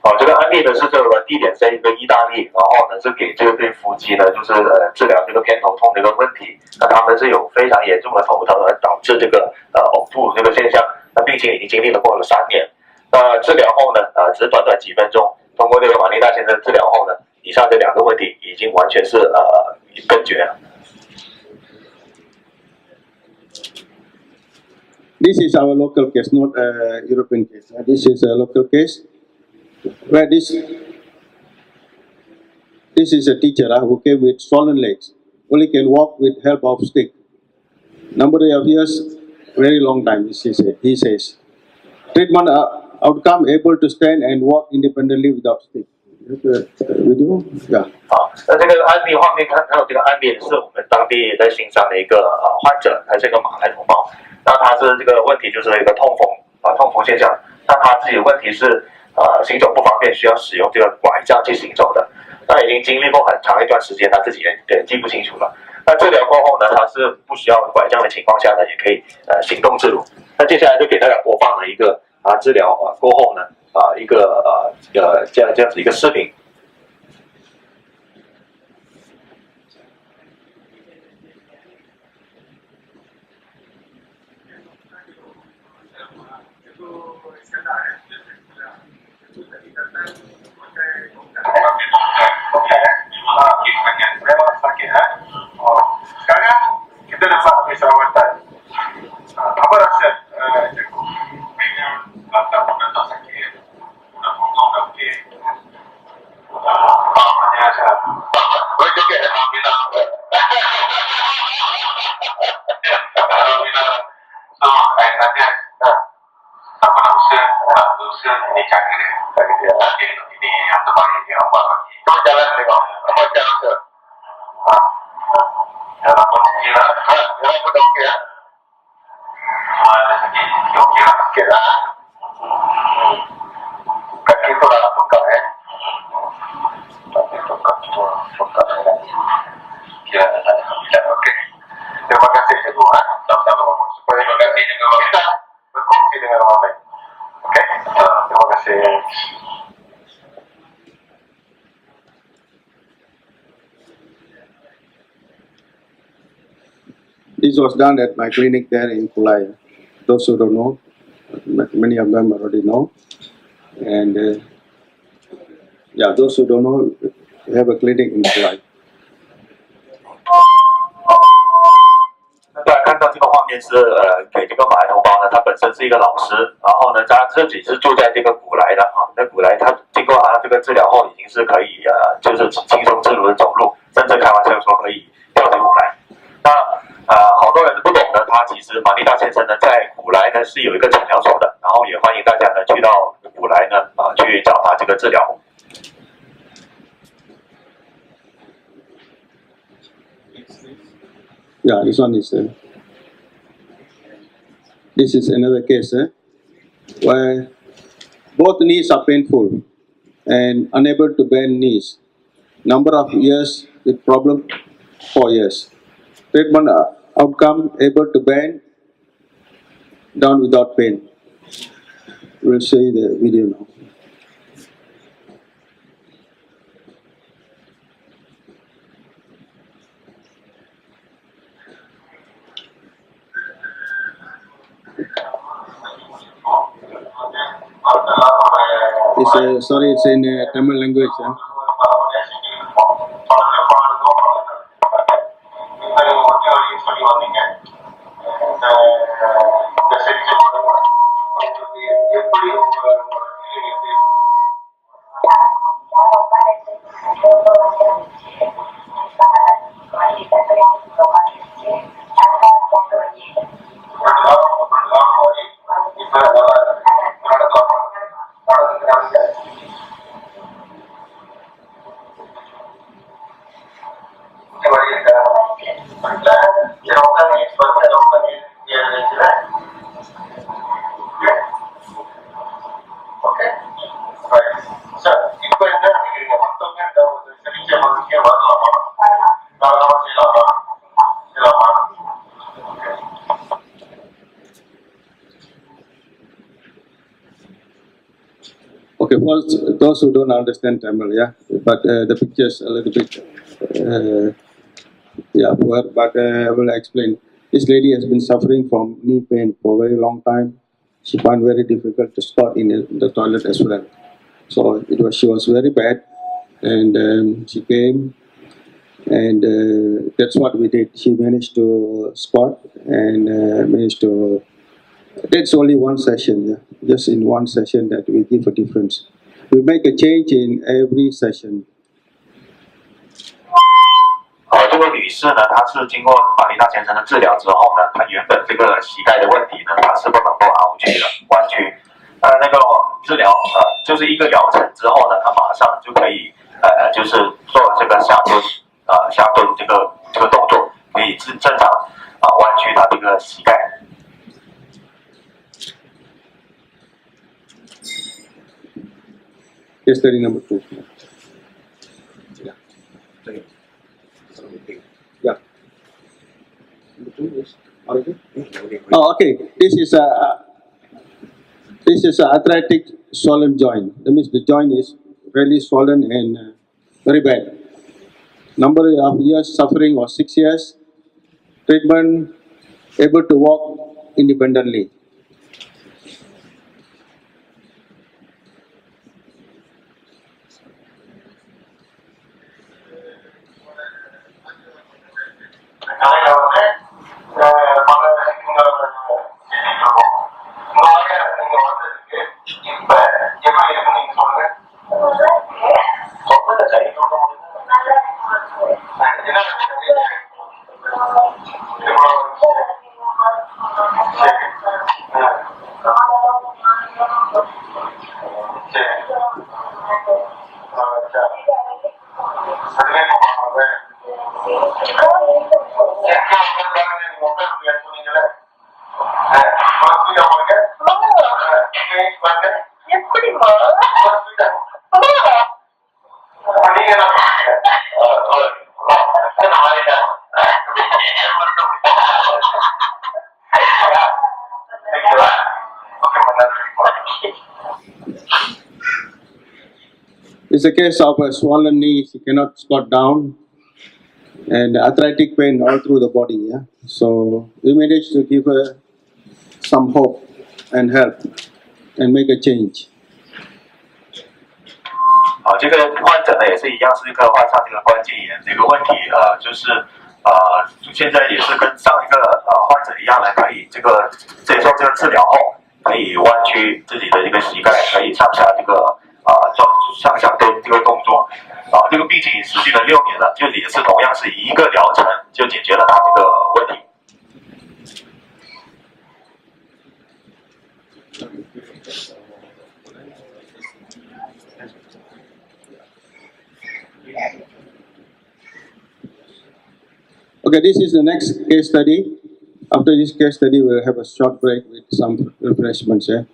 好，这个案例呢是这个地点在一个意大利，然后呢是给这对夫妻呢就是治疗这个偏头痛的一个问题，那他们是有非常严重的头疼而导致这个呕吐这个现象，那病情已经经历了过了3年，那治疗后呢只是短短几分钟，通过这个玛丽大先生治疗后呢，以上这2个问题已经完全是根绝了。This is our local case, not a European case. This is a local case where this is a teacher who came with swollen legs. Only can walk with help of stick. Number of years, very long time. He says. Treatment outcome able to stand and walk independently without stick. Video? Yeah. 好，那这个案例画面看到这个案例是我们当地在新山的一个患者，他是一个马来同胞。那他是这个问题就是一个痛风现象。那他自己的问题是行走不方便，需要使用这个拐杖去行走的。那已经经历过很长一段时间，他自己也记不清楚了。那治疗过后呢，他是不需要拐杖的情况下呢，也可以行动自如。那接下来就给大家播放了一个治疗过后呢一个这样子一个视频。Sekarang kita dapat habis rawatan. Apa rasa? Tak sakit. Dah potong dah boleh. Hanya saya. Boleh juga alhamdulillah. Alhamdulillah. So, saya tanya, apa usaha ini jaga dia. Ini yang terbaik yang awak bagi. Kau jalan tengok. Apa jalan ke? Dalam posisi lah. Jalan pun okey lah. Ada sakit. Okey lah. Sikit lah. Kaki tu lah tukar Kaki tukar. Kira alhamdulillah. Okey. Terima kasih cikgu. Sama-sama bapak. Supaya kita berkongsi dengan orang lain. Okey. Terima kasih. This was done at my clinic there in Kulai. Those who don't know, many of them already know. And those who don't know, we have a clinic in Kulai. 大家看到这个画面是给这个马来同胞呢，他本身是一个老师，然后呢，他自己是住在这个古来的那古来他经过他这个治疗后，已经是可以就是轻松自如的走路，甚至开玩笑说可以跳起舞来。那好多人不懂呢，他其实玛丽大先生呢，在古来呢是有一个诊疗所的，然后也欢迎大家呢去到古来呢去找他这个治疗。Yeah, this one is. This is another case where both knees are painful and unable to bend knees. Number of years with problem 4 years. Treatment outcome able to bend down without pain. We'll show you the video now. It's in Tamil language. Okay, first, those who don't understand Tamil, yeah, but the pictures a little bit, poor, but I will explain. This lady has been suffering from knee pain for a very long time. She found very difficult to squat in the toilet as well. So she was very bad, and she came, and that's what we did. She managed to squat and managed to. That's only one session, yeah. Just in one session that we give a difference. We make a change in every session. 这位女士呢，她是经过马丽娜先生的治疗之后呢，她原本这个膝盖的问题呢，她是不能够凹曲的弯曲。那个治疗就是一个疗程之后呢，她马上就可以就是做这个下蹲这个动作，可以正常弯曲她这个膝盖。Case study number 2. Yeah. Oh, okay. This is a arthritic swollen joint. That means the joint is really swollen and very bad. Number of years suffering was 6 years. Treatment, able to walk independently. It's a case of a swollen knee. She cannot squat down, and arthritic pain all through the body. Yeah, so we managed to give her some hope and help and make a change. 这个患者呢也是一样，是一个患上这个关节炎这个问题，就是现在也是跟上一个患者一样呢，可以接受这个治疗后，可以弯曲自己的一个膝盖，可以上下这个上下蹲这个动作，这个病情持续了6年了，就也是同样是一个疗程就解决了他这个问题。Okay, this is the next case study. After this case study, we'll have a short break with some refreshments. Yeah?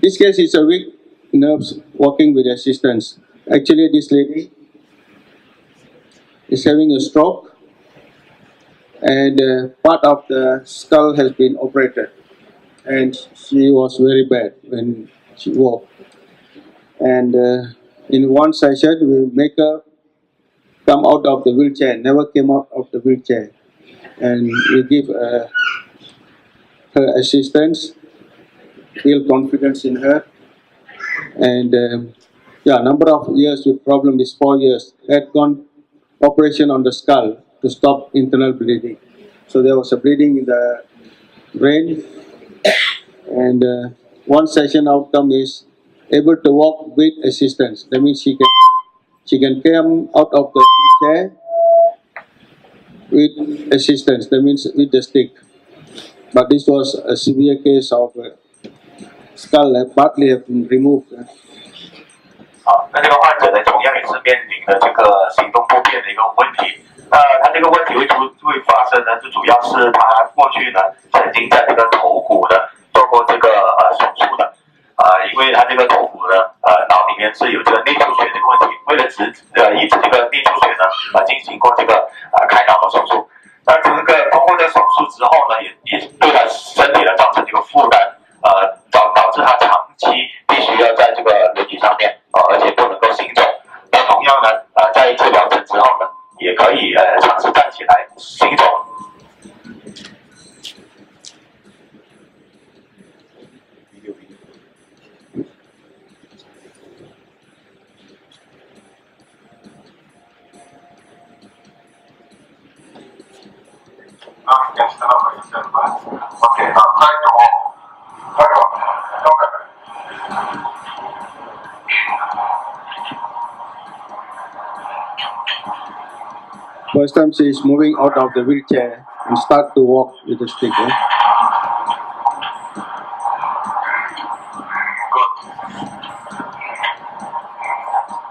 This case is a weak nerves walking with assistance. Actually, this lady is having a stroke, and part of the skull has been operated, and she was very bad when she walked. And in one session, we make her come out of the wheelchair, never came out of the wheelchair, and we give her assistance, feel confidence in her, and number of years with problem is 4 years. Had gone operation on the skull to stop internal bleeding, so there was a bleeding in the brain, and one session outcome is able to walk with assistance. That means she can come out of the wheelchair with assistance. That means with the stick. But this was a severe case of skull partly have been removed. 那这个患者呢，同样也是面临了这个行动不便的一个问题。他这个问题会发生呢，就主要是他过去呢曾经在这个头骨呢做过这个手术的。因为他这个头骨呢，脑里面是有这个内出血这个问题，为了抑制这个内出血呢，进行过这个开脑的手术。那这个通过这个手术之后呢，也对他身体呢造成这个负担，导致他长期可以尝试站起来行走。Okay, stand up for yourself, man. Okay, now try to walk. Try to walk. Okay. First time she is moving out of the wheelchair and start to walk with the stick. Good.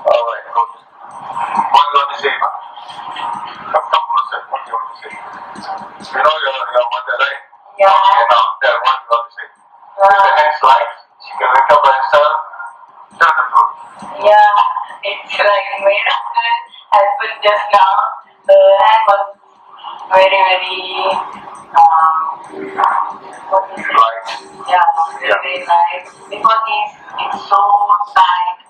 Alright, good. What do you want to say, man? Come closer. What do you want to say? You know your mother, right? Yeah. Okay, now, there, what do you want to say? If the hand slides, she can recover herself. Tell the truth. Yeah, it's like made husband just now. The hand was very, what is it? Right. Yeah, very light. Because it's so tight.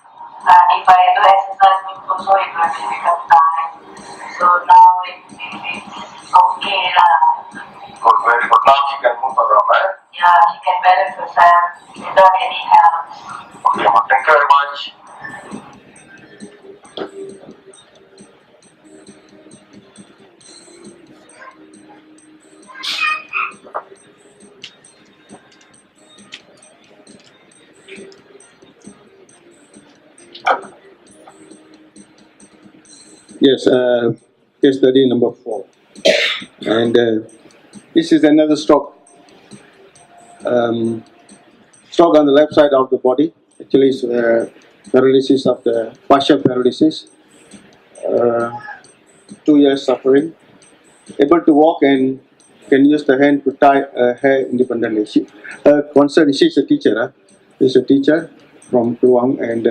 If I do exercise, also it will become tight. So now it's okay. Good, very good. Now she can move around, right? Yeah, she can balance herself without any help. Okay, well, thank you very much. Yes, case study number 4. And this is another stroke. Stroke on the left side of the body. Actually, it's paralysis of the partial paralysis. 2 years suffering. Able to walk and can use the hand to tie hair independently. She's a teacher. She's a teacher from Kluang, and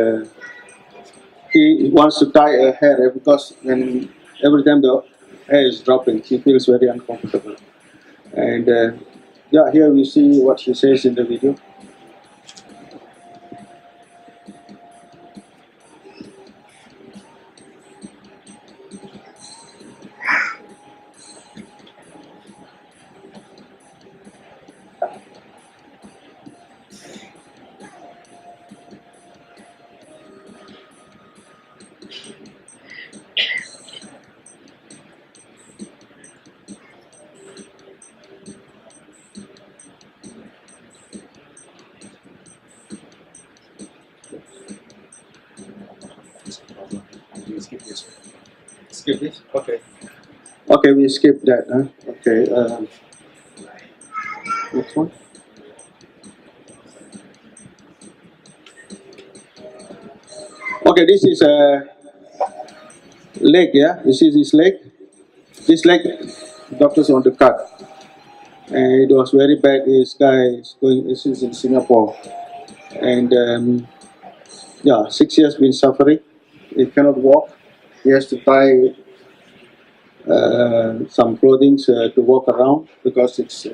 he wants to tie her hair because when every time the hair is dropping, she feels very uncomfortable. And yeah, here we see what she says in the video. Skip this? Okay. Okay, we skip that. Okay. Next one. Okay, this is a leg, yeah? You see this leg? This leg, doctors want to cut. And it was very bad. This guy is in Singapore. And yeah, 6 years been suffering. He cannot walk. He has to tie some clothing to walk around because it's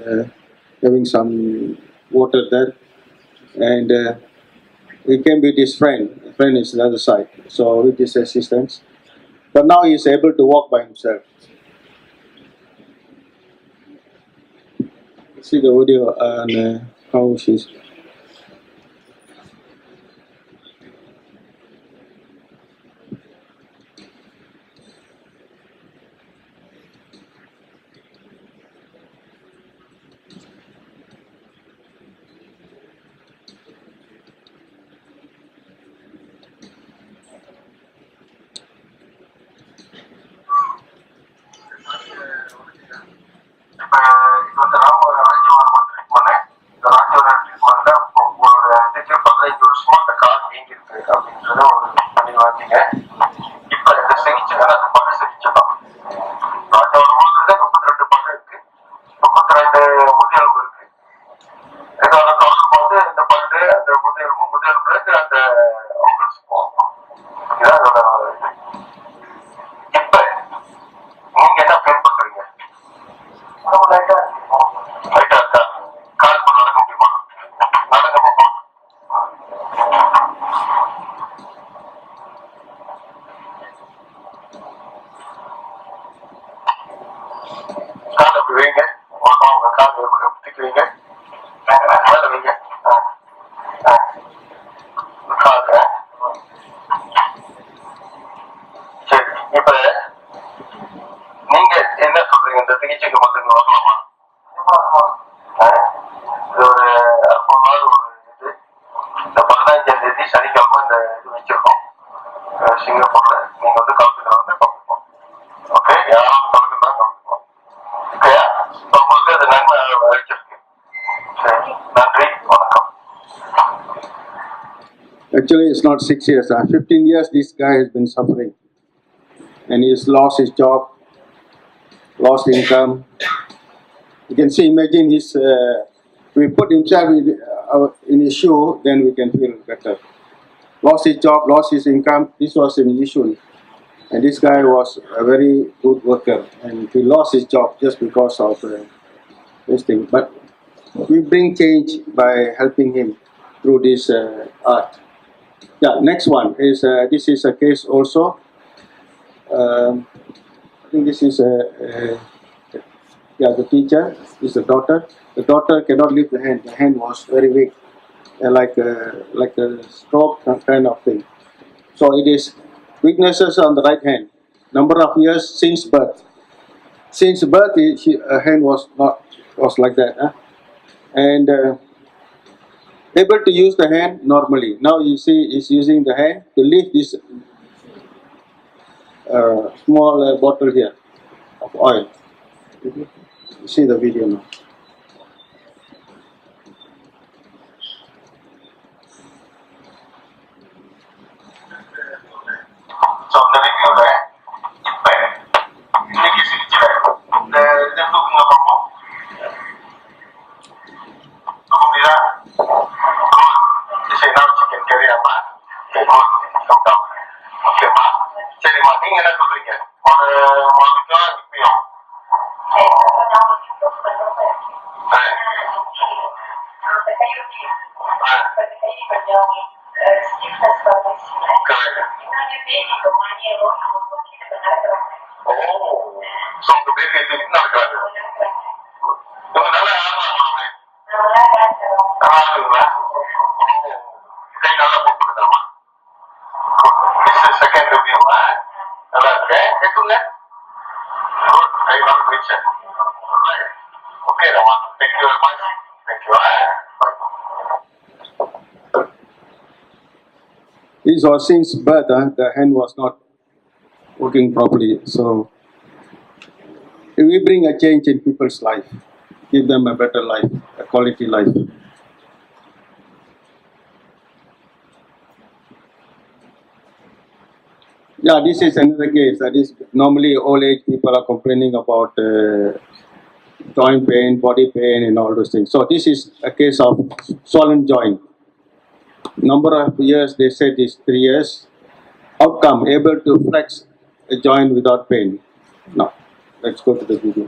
having some water there. And he came with his friend. The friend is the other side. So with his assistance. But now he is able to walk by himself. See the video on how she's. Rajavarmam treatment. The Rajavarmam treatment மாதிரி ஒரு இது இந்த 15ஆம் தேதி சனிக்கிழமை இந்த இது வச்சிருக்கோம் சிங்கப்பூர்ல. நீங்க வந்து கலந்துக்கலாம், வந்து பார்த்துப்போம். ஓகே, யாராவது கலந்துக்கலாம் கலந்துப்போம். ஓகேயா? உங்களுக்கு அது நன்மை வச்சிருக்கு. சரி, நன்றி, வணக்கம். Actually, it's not 6 years. 15 years this guy has been suffering. And he's lost his job, lost income. You can see, imagine his, we put himself in his shoe, then we can feel better. Lost his job, lost his income. This was an issue. And this guy was a very good worker. And he lost his job just because of this thing. But we bring change by helping him through this art. Yeah, next one is, this is a case also. I think this is the teacher is the daughter. The daughter cannot lift the hand. The hand was very weak, like a stroke kind of thing. So it is weaknesses on the right hand. Number of years since birth. Since birth, her hand was like that, and able to use the hand normally. Now you see, is using the hand to lift this small bottle here of oil. See the video now. So அந்த வீடியோல இப்ப இன்னைக்கு சிகிச்சை இந்த இதை தூக்குங்க பார்ப்போம். தூக்குறீங்களா? சரி, நான் சிக்கன் தெரியாமா? ஓகேம்மா, சரிம்மா, நீங்க என்ன சொல்றீங்க? உனக்கும் இப்பயும் ஸோ உங்க பேபி எடுத்துக்கிட்டு நடக்காது. இவங்க நல்லா ஆடுறாங்க. ஆடுங்களா? கை நல்லா போட்டுருக்காமா. செகண்ட் ரிவ்யூவா? நல்லா இருக்கேன். கேட்குங்க. கை நல்லா போயிடுச்சு. Okay Rama, thank you very much. Thank you. This was since birth, the hand was not working properly. So if we bring a change in people's life, give them a better life, a quality life. Yeah, this is another case. That is, normally old age people are complaining about joint pain, body pain, and all those things. So this is a case of swollen joint. Number of years, they said is 3 years. Outcome, able to flex a joint without pain. Now, let's go to the video.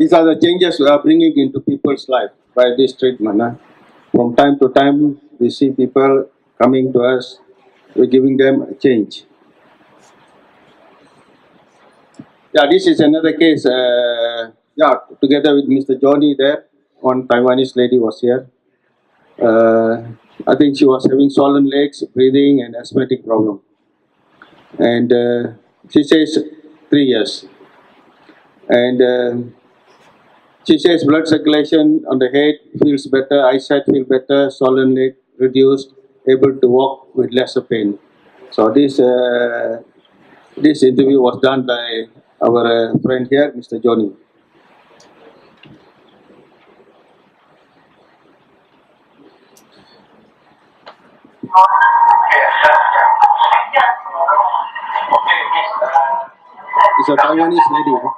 These are the changes we are bringing into people's life by this treatment. From time to time, we see people coming to us, we're giving them a change. Yeah, this is another case. Together with Mr. Johnny there, one Taiwanese lady was here. I think she was having swollen legs, breathing, and asthmatic problem. And she says 3 years. And she says blood circulation on the head feels better, eyesight feels better, swollen leg reduced, able to walk with lesser pain. So this interview was done by our friend here, Mr. Johnny. It's a Taiwanese lady. Huh?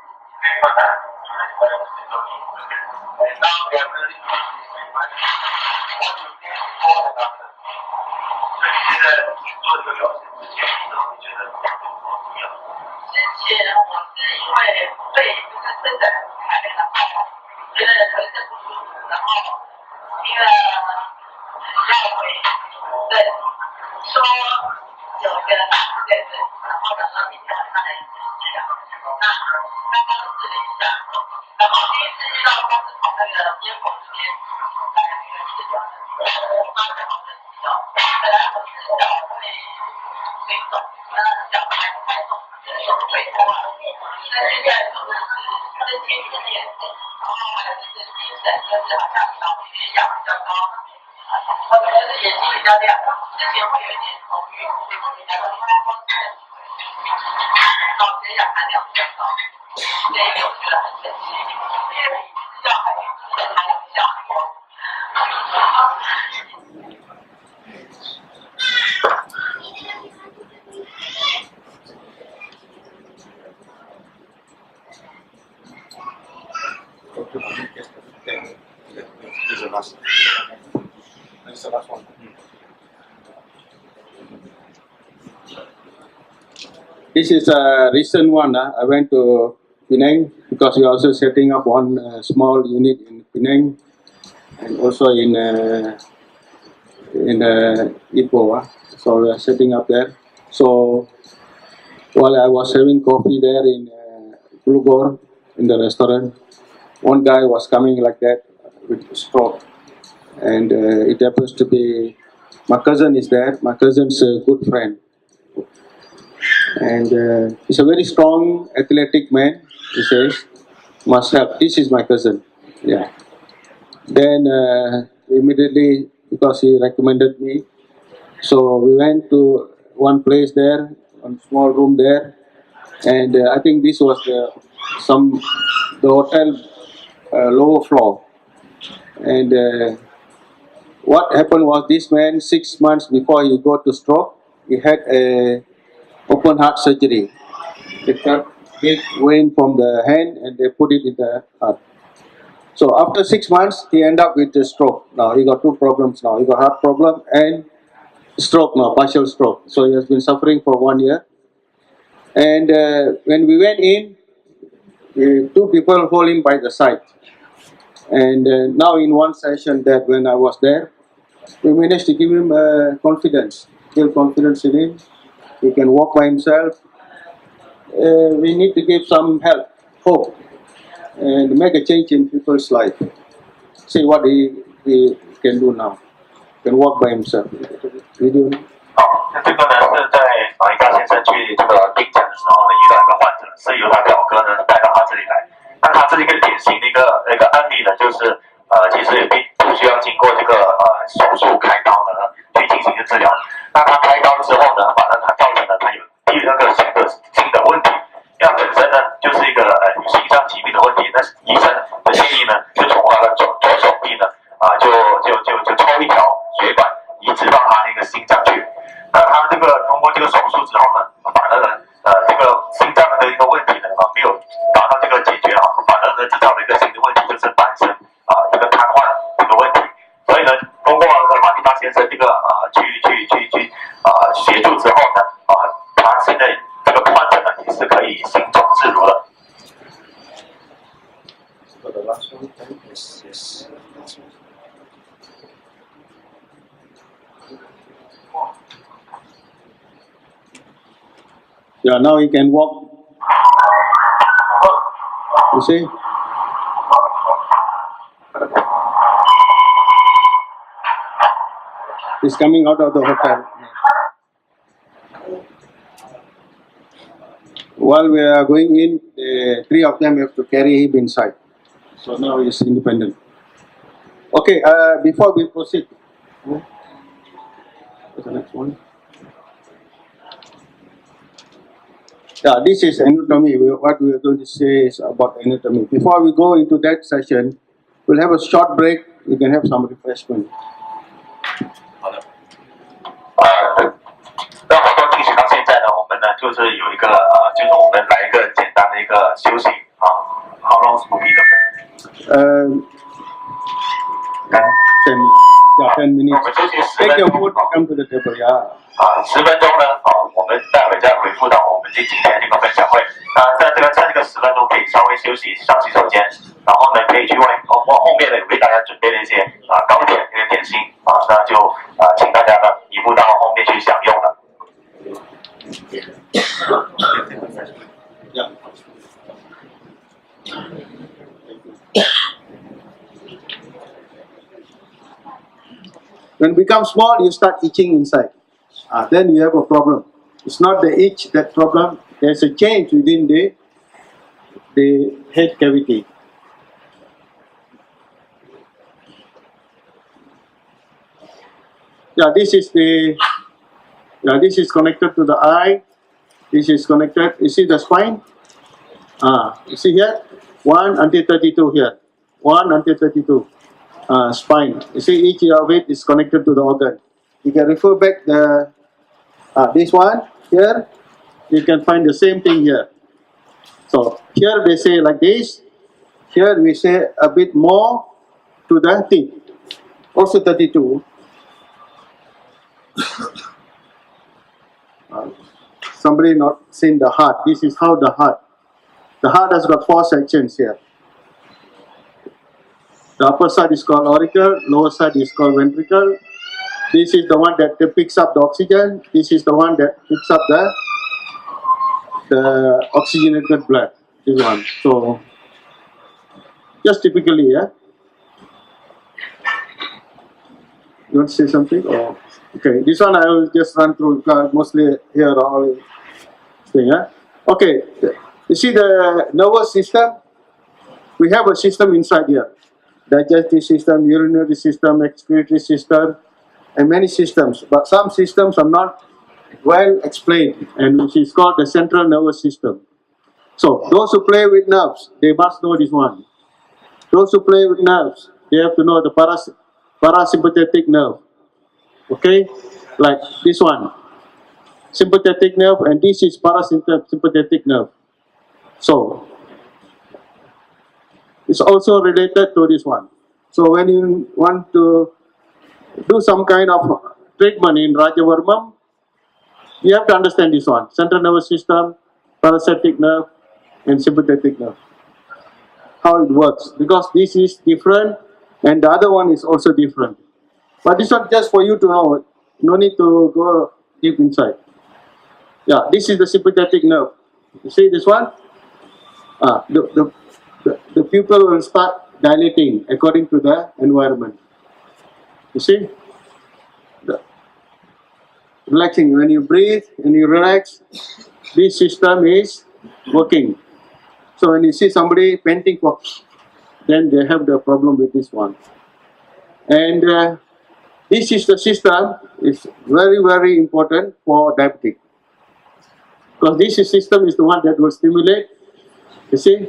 This is the last one. This is a recent one. I went to Penang because we are also setting up one small unit in Penang and also in Ipoh. So we are setting up there. So while I was having coffee there in Blugor in the restaurant, one guy was coming like that with a stroke. And it happens to be, my cousin is there, my cousin's a good friend. And he's a very strong, athletic man, he says, must have, this is my cousin, yeah. Then immediately, because he recommended me, so we went to one place there, one small room there, and I think this was the hotel lower floor. And what happened was this man, 6 months before he got to stroke, he had a open heart surgery. They cut big vein from the hand and they put it in the heart. So after 6 months, he ended up with a stroke. Now he got two problems now. He got heart problem and stroke now, partial stroke. So he has been suffering for 1 year. And when we went in, two people hold him by the side. And now in one session that when I was there, we managed to give him confidence, build confidence in him. He can walk by himself. We need to give some help, hope, and make a change in people's life. See what he can do now. He can walk by himself. Video. 这个呢是在马一大先生去这个病诊的时候呢，遇到一个患者，是由他表哥呢带到他这里来。那他这是一个典型的一个案例呢，就是其实也不需要经过这个手术开刀的去进行一个治疗。那他开刀之后呢，反正他造成了他有第二个新的问题，因为本身呢就是一个心脏疾病的问题。那医生的建议呢，就从他的左手臂呢就抽一条血管移植到他那个心脏去。那他这个通过这个手术之后呢，反而 Yes. Yeah, now he can walk. You see? He's coming out of the hotel. While we are going in, the three of them have to carry him inside. So now he's independent. Okay, before we proceed, what's the next one? Yeah, this is anatomy. What we are going to say is about anatomy. Before we go into that session, we'll have a short break. We can have some refreshment. 好的。那活动进行到现在呢，我们呢就是有一个就是我们来一个简单的一个休息啊。How long will be the ten minutes. 我们休息10 Take 分 your 钟。 food, come to the table. Yeah. 10分钟呢，我们待会再回复到我们今天这个分享会。在这个10分钟可以稍微休息，上洗手间，然后呢可以去往后面呢为大家准备了一些糕点、一些点心那就请大家呢移步到后面去享用了。Yeah. When it becomes small, you start itching inside. Then you have a problem. It's not the itch that problem. There's a change within the head cavity. Yeah, this is connected to the eye. This is connected. You see the spine? You see here? 1 until 32 here. 1 until 32. Spine. You see each of it is connected to the organ. You can refer back this one here. You can find the same thing here. So here they say like this. Here we say a bit more to the teeth. Also 32. Somebody not seen the heart. This is how the heart has got 4 sections here. The upper side is called auricle, lower side is called ventricle. This is the one that picks up the oxygen. This is the one that picks up the oxygenated blood. This one. So just typically, yeah. You want to say something? Or okay, this one I will just run through because mostly here all thing, yeah. Okay, you see the nervous system. We have a system inside here. Digestive system, urinary system, excretory system, and many systems. But some systems are not well explained, and which is called the central nervous system. So those who play with nerves, they must know this one. Those who play with nerves, they have to know the parasympathetic nerve. Okay, like this one, sympathetic nerve, and this is parasympathetic nerve. So it's also related to this one. So when you want to do some kind of treatment in Rajavarmam, you have to understand this one: central nervous system, parasympathetic nerve, and sympathetic nerve. How it works, because this is different and the other one is also different. But this one just for you to know. No need to go deep inside. Yeah, this is the sympathetic nerve. You see this one? The pupil will start dilating according to the environment. You see? Relaxing. When you breathe and you relax, this system is working. So when you see somebody panting for, then they have the problem with this one. And this is the system is very, very important for diabetic. Because this system is the one that will stimulate, you see,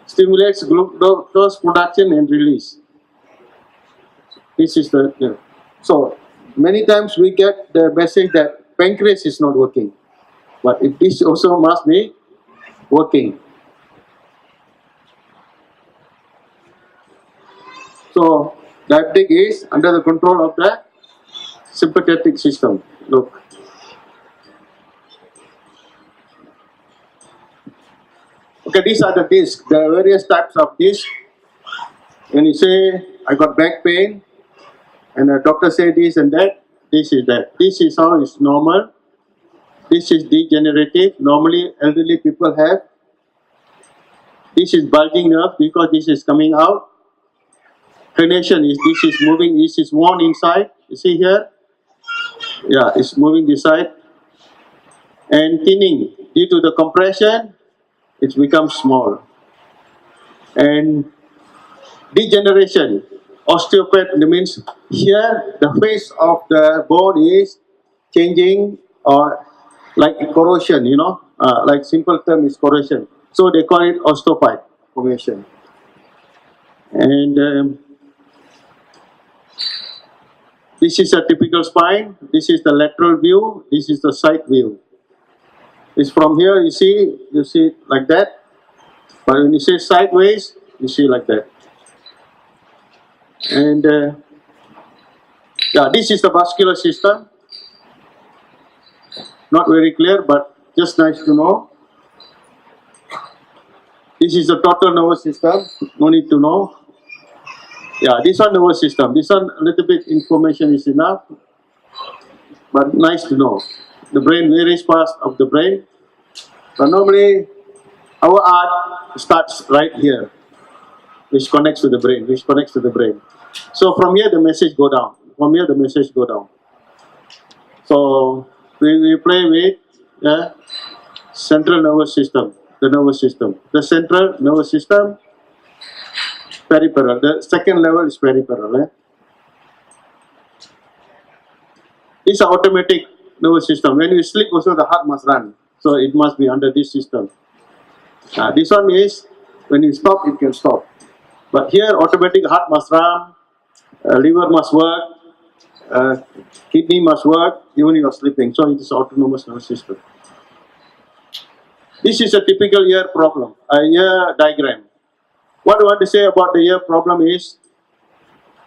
stimulates glucose production and release. This is the, so many times we get the message that pancreas is not working. But this also must be working. So diabetic is under the control of the sympathetic system. Look. Okay, these are the discs, the various types of discs. When you say, I got back pain, and the doctor said this and that, this is that. This is how it's normal. This is degenerative. Normally, elderly people have. This is bulging nerve because this is coming out. Herniation is this is moving, this is worn inside. You see here? Yeah, it's moving this side. And thinning. Due to the compression, it becomes small. And degeneration. Osteopath means here the face of the bone is changing, or like corrosion, like simple term is corrosion. So they call it osteophyte formation. And this is a typical spine. This is the lateral view. This is the side view. It's from here you see it like that. But when you say sideways, you see like that. And yeah, this is the vascular system. Not very clear, but just nice to know. This is the total nervous system. No need to know. Yeah, this one nervous system. This one a little bit information is enough, but nice to know. The brain, various parts of the brain. But normally, our art starts right here, which connects to the brain, So from here the message go down. So we play with the central nervous system, the central nervous system, peripheral. The second level is peripheral. This is automatic nervous system. When you sleep also the heart must run. So it must be under this system. This one is, when you stop, it can stop. But here, automatic heart must run, liver must work, kidney must work, even you are sleeping. So it is autonomous nervous system. This is a typical ear problem, a ear diagram. What I want to say about the ear problem is,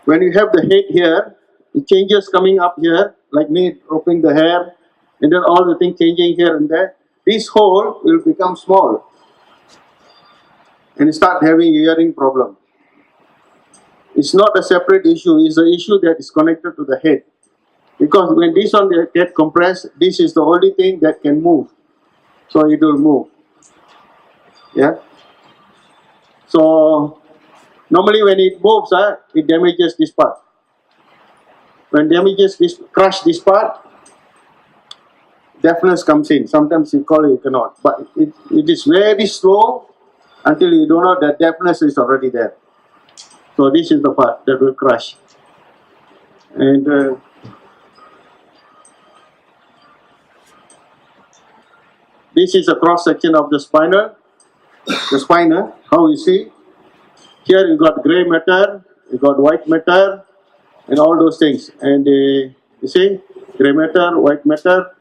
when you have the head here, the changes coming up here, like me dropping the hair, and then all the things changing here and there, this hole will become small and you start having hearing problem. It's not a separate issue, it's an issue that is connected to the head. Because when this one gets compressed, this is the only thing that can move. So it will move. Yeah. So normally when it moves, it damages this part. When damages this, crush this part, deafness comes in. Sometimes you call it, you cannot. But it is very slow until you don't know that deafness is already there. So this is the part that will crush. And this is a cross section of the spine, how you see. Here you got gray matter, you got white matter, and all those things. And you see, gray matter, white matter,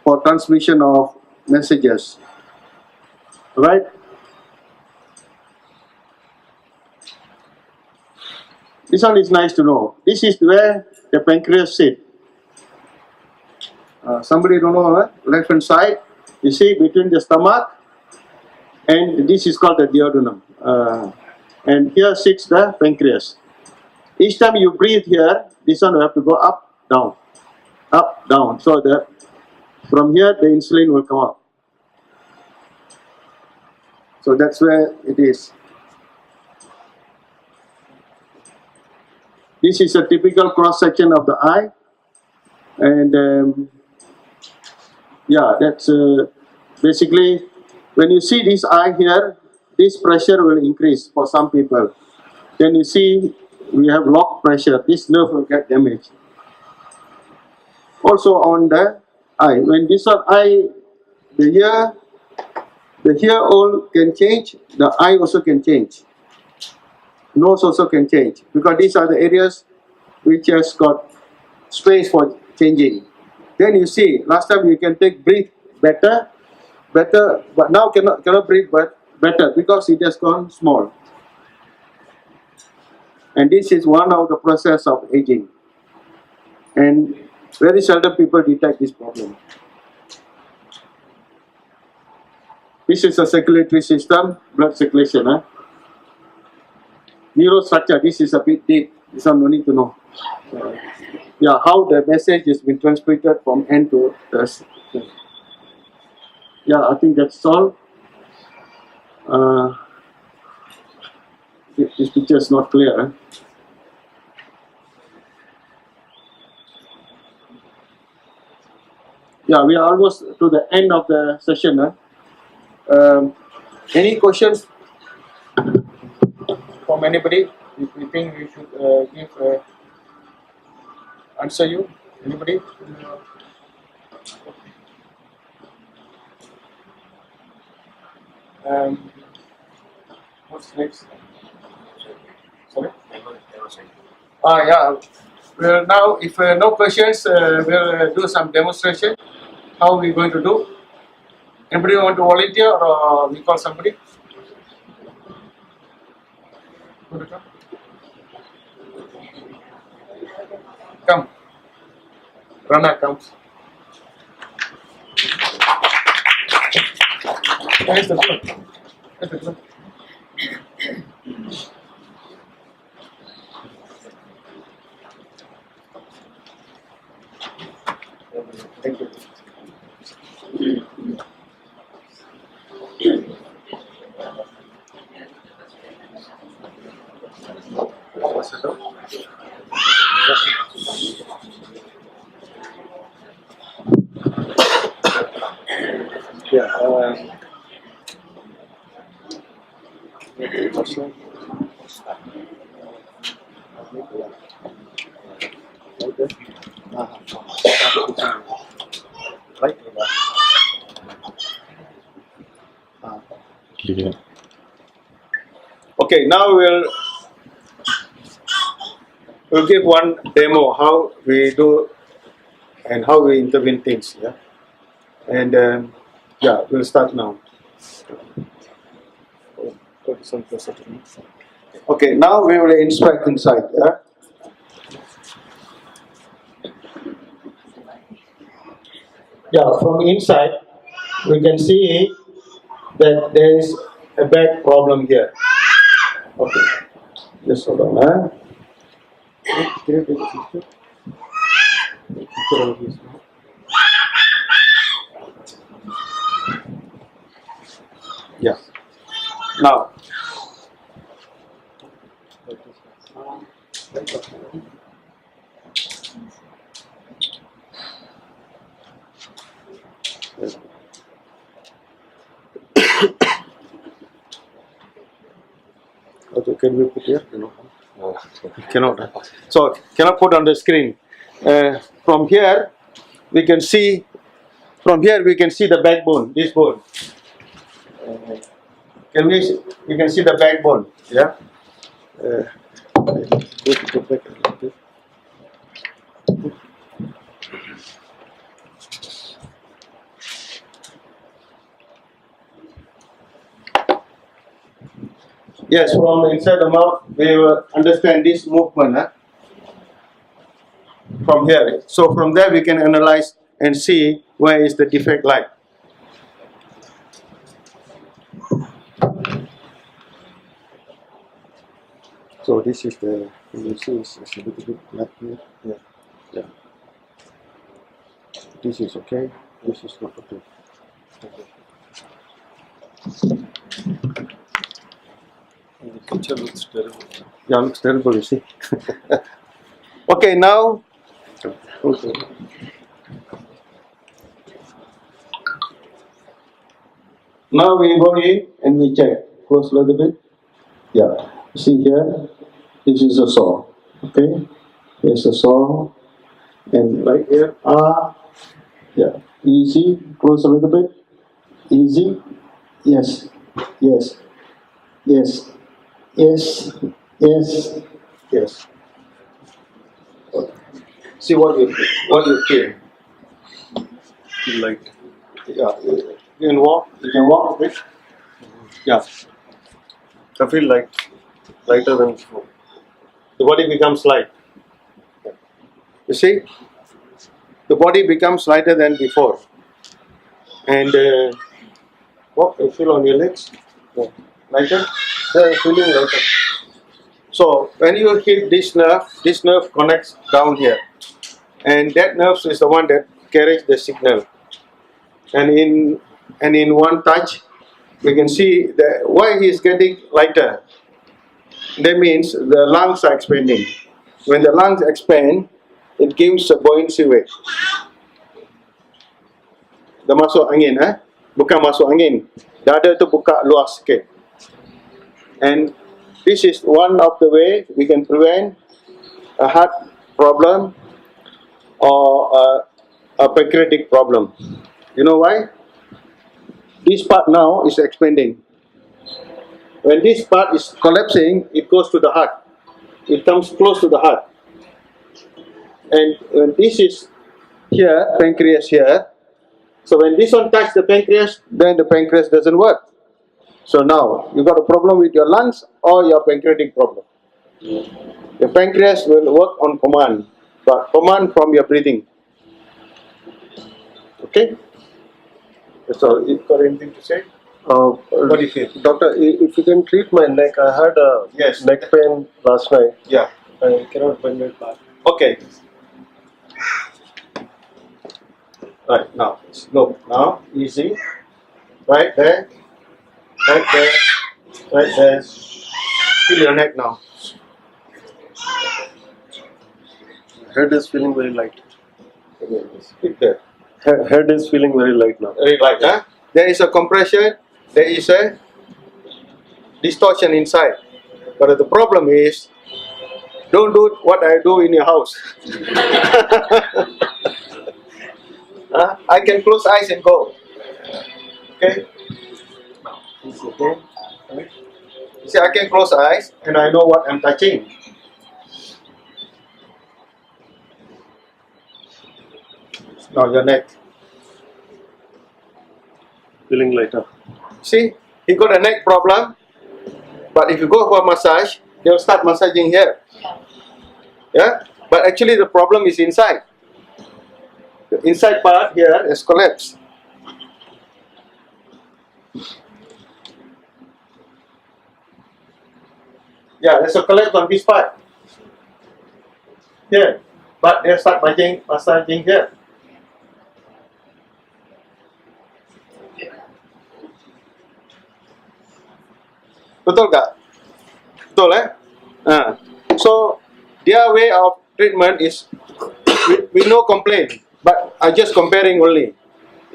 for transmission of messages. Right? This one is nice to know. This is where the pancreas sits. Somebody don't know, left hand side, you see between the stomach, and this is called the duodenum. And here sits the pancreas. Each time you breathe here, this one will have to go up, down. So that from here the insulin will come up. So that's where it is. This is a typical cross section of the eye, and yeah, that's basically when you see this eye here, this pressure will increase for some people. Then you see we have lock pressure, this nerve will get damaged. Also on the eye, when this one eye, the ear all can change, the eye also can change. Nose also can change, because these are the areas which has got space for changing. Then you see, last time you can breathe better, but now cannot breathe but better because it has gone small. And this is one of the process of aging. And very seldom people detect this problem. This is a circulatory system, blood circulation. neurostructure. This is a bit deep. This one no need to know. Yeah, how the message is been transmitted from end to the. Yeah, I think that's all. This picture is not clear. Eh? Yeah, we are almost to the end of the session. Any questions from anybody? If you think we should give answer you, anybody? What's next? Sorry? Yeah. Well, now, if no questions, we'll do some demonstration. How are we going to do? Anybody want to volunteer, or we call somebody? Come. Rana comes. Where's the phone? Where's the phone? Thank you. What's it up? Yeah. Okay, now we'll give one demo how we do and how we intervene things. Yeah, and yeah, we'll start now. Okay, now we will inspect inside. Yeah. Yeah, from inside we can see that there is a back problem here. Okay, just hold on. Can you take a picture? Picture of this. Yeah. Now. Okay, can we put here? No. Cannot. So cannot put on the screen. From here we can see. From here we can see the backbone. This bone. Can we? We can see the backbone. Yeah. Yes, from inside the mouth we will understand this movement. From here. So from there we can analyze and see where is the defect like. So this is the, you see it's a little bit like here. Yeah. Yeah. This is okay. This is not okay. The picture looks terrible. Yeah, looks terrible, you see. Okay, now. Okay. Now we go in and we check. Close a little bit. Yeah. See here, this is a saw. Okay. Here's a saw. And right here, yeah. Easy. Close a little bit. Easy. Yes. Yes. Yes. Yes. Yes. Yes. See what you feel. Like, yeah. You can walk. You can walk a bit. Yeah. I feel like lighter than before. The body becomes light. You see, the body becomes lighter than before. And what you feel on your legs? Yeah. Lighter. Yeah, feeling lighter. So when you hit this nerve connects down here, and that nerve is the one that carries the signal. And in one touch, we can see that why he is getting lighter. That means the lungs are expanding. When the lungs expand, it gives a buoyancy weight. Dah masuk angin, bukan masuk angin. Dada tu buka luas sikit. And this is one of the way we can prevent a heart problem or a pancreatic problem. You know why? This part now is expanding. When this part is collapsing, it goes to the heart. It comes close to the heart. And when this is here, pancreas here, so when this one touches the pancreas, then the pancreas doesn't work. So now, you got a problem with your lungs or your pancreatic problem. The pancreas will work on command, but command from your breathing. Okay? So, you got anything to say? What do you feel? Doctor, if you can treat my neck, I had a neck pain last night. Yeah. I cannot bend it back. Okay. Right, now, look, now, easy. Right there, right there, right there. Feel your neck now. Head is feeling very light. Keep there. Head is feeling very light now. Very light, There is a compression, there is a distortion inside. But the problem is, don't do what I do in your house. I can close eyes and go. Okay? Now, okay? You see, I can close eyes and I know what I'm touching. Now your neck. Feeling lighter. See, he got a neck problem, but if you go for a massage, they'll start massaging here. Yeah? But actually the problem is inside. The inside part here is collapsed. Yeah, there's a collapse on this part. Here. But they'll start massaging here. Betul tak? Betul So their way of treatment is we no complaint, but I just comparing only.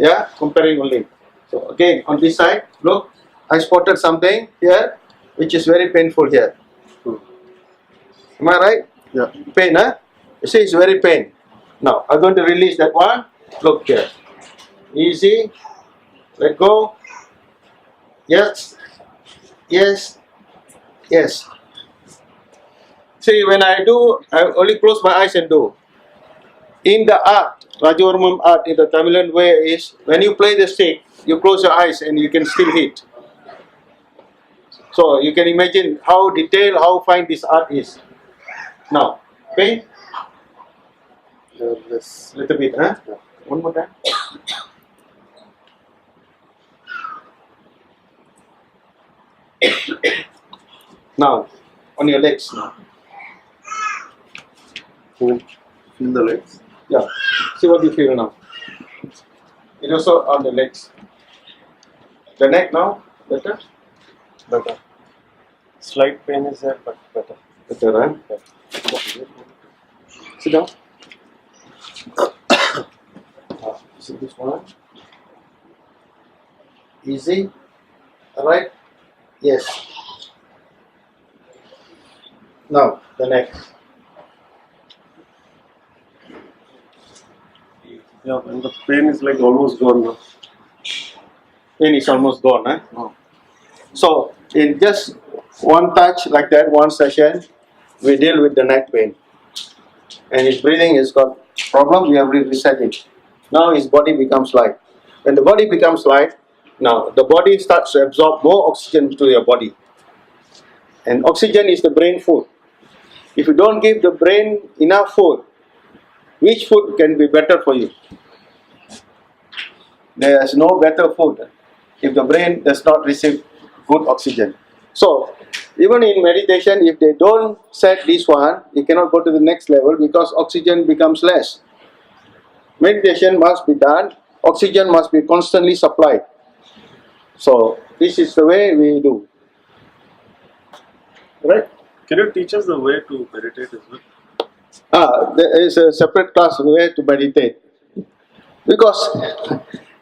Yeah, comparing only. So again on this side, look, I spotted something here which is very painful here. Am I right? Yeah. Pain, You see, it's very pain. Now I'm going to release that one. Look here. Easy. Let go. Yes. Yes. Yes. See, when I do, I only close my eyes and do. In the art, Rajavarmam art in the Tamilan way is, when you play the stick, you close your eyes and you can still hit. So you can imagine how detailed, how fine this art is. Now, pain? This. Little bit, One more time. Now, on your legs now. Feel the legs. Yeah. See what you feel now. It also on the legs. The neck now, better? Better. Slight pain is there, but better. Better, Sit down. See this one? Easy. Alright? Yes. Now, the neck. Yeah, and the pain is like almost gone now. Pain is almost gone, So, in just one touch like that, one session, we deal with the neck pain. And his breathing has got problem, we have reset it. Now his body becomes light. When the body becomes light, now the body starts to absorb more oxygen to your body. And oxygen is the brain food. If you don't give the brain enough food, which food can be better for you? There is no better food if the brain does not receive good oxygen. So, Even in meditation, if they don't set this one, you cannot go to the next level because oxygen becomes less. Meditation must be done, oxygen must be constantly supplied. So this is the way we do. Right? Can you teach us the way to meditate as well? There is a separate class way to meditate. Because,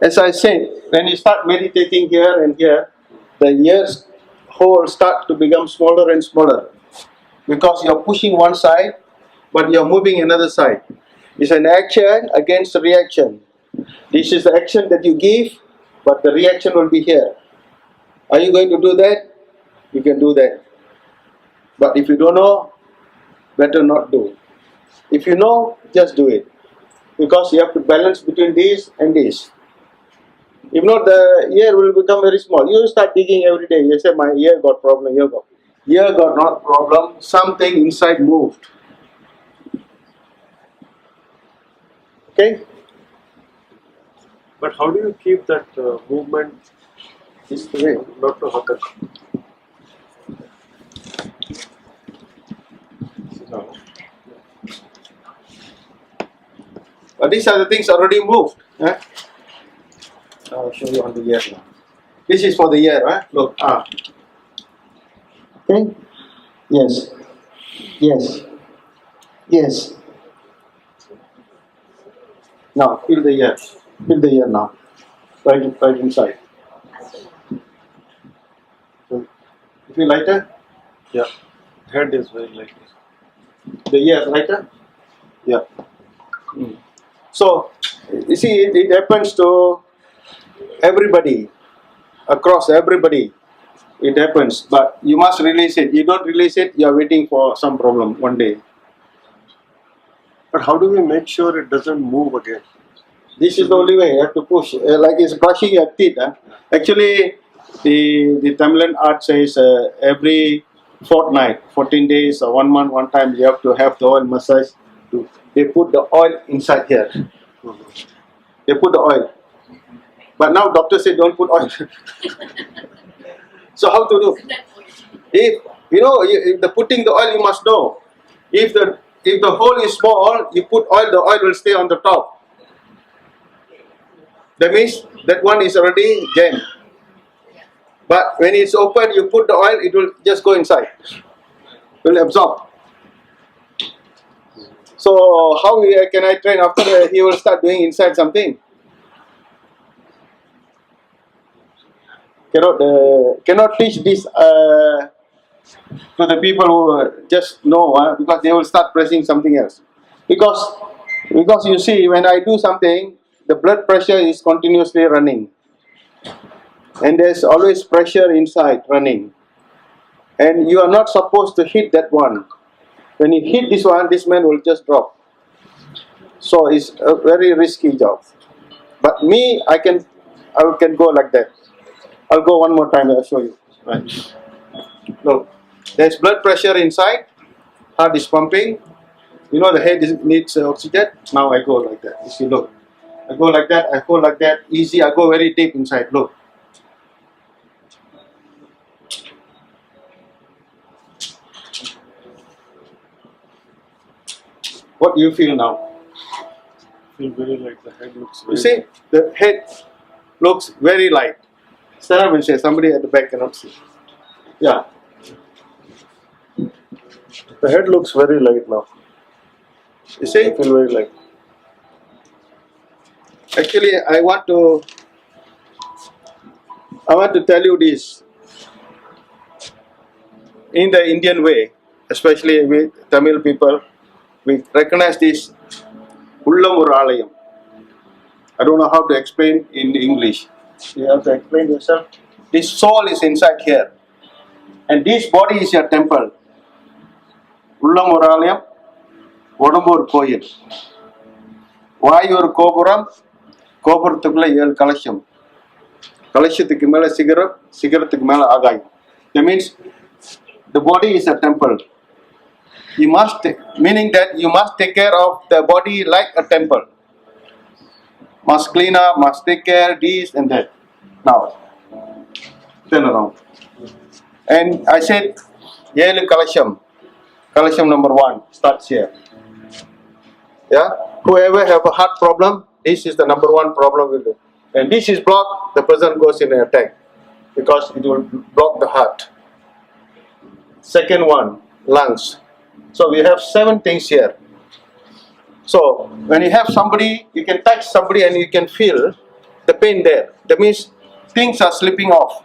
as I said, when you start meditating here and here, the ears hole start to become smaller and smaller. Because you're pushing one side, but you're moving another side. It's an action against reaction. This is the action that you give, but the reaction will be here. Are you going to do that? You can do that. But if you don't know, better not do. If you know, just do it. Because you have to balance between this and this. If not, the ear will become very small. You start digging every day. You say, my ear got problem, ear got not problem. Something inside moved. Okay? But how do you keep that movement This is the way. not to happen? No. But these are the things already moved. I'll show you on the ear now. This is for the ear. Look. Okay? Yes. Yes. Yes. Now, feel the ear. Feel the ear now. Right inside. So, you feel lighter? Yeah. Head is very light. The ear lighter? Yeah. So, you see, it happens to everybody, across everybody. It happens, but you must release it. You don't release it, you are waiting for some problem one day. But how do we make sure it doesn't move again? This is the only way. You have to push. Like it's brushing your teeth. Actually, the Tamilian art says every fortnight, 14 days or 1 month, one time, you have to have the oil massage. They put the oil inside here. They put the oil. But now doctors say don't put oil. So how to do? If if the putting the oil, you must know. If the hole is small, you put oil, the oil will stay on the top. That means that one is already jammed. But when it's open, you put the oil, it will just go inside. It will absorb. So how can I train after he will start doing inside something? Cannot teach this to the people who just know, because they will start pressing something else. Because you see, when I do something, the blood pressure is continuously running. And there's always pressure inside running. And you are not supposed to hit that one. When you hit this one, this man will just drop. So it's a very risky job. But me, I can go like that. I'll go one more time, I'll show you. Right. Look, there's blood pressure inside, heart is pumping. You know the head needs oxygen. Now I go like that. You see, look. I go like that, I go like that, easy, I go very deep inside, look. What do you feel now? I feel very light. The head looks very You see, the head looks very light. Sarah will say, somebody at the back cannot see. Yeah. The head looks very light now. You see? I feel very light. Actually, I want to tell you this. In the Indian way, especially with Tamil people, we recognize this Ullam or Alayam. I don't know how to explain in English. You have to explain yourself. This soul is inside here. And this body is your temple. Ullam or Alayam, Vodambur Koyil. Why your Koburam? Koburtukla Yel Kalasham. Kalashathukku mela cigarette, cigarettukku mela agayam. That means the body is a temple. You must, meaning that you must take care of the body like a temple. Must clean up, must take care, this and that. Now, turn around. And I said, Yellow calcium. Calcium number 1 starts here. Yeah. Whoever have a heart problem, this is the number 1 problem will do. And this is blocked, the person goes in an attack because it will block the heart. Second one, lungs. So we have 7 things here. So when you have somebody, you can touch somebody and you can feel the pain there. That means things are slipping off.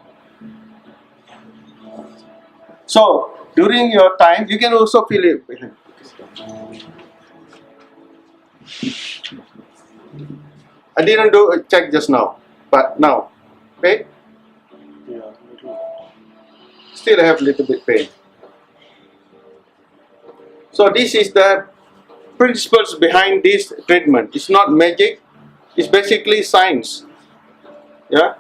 So during your time, you can also feel it. I didn't do a check just now, but now, okay? Still I have a little bit pain. So this is the principles behind this treatment. It's not magic. It's basically science. Yeah.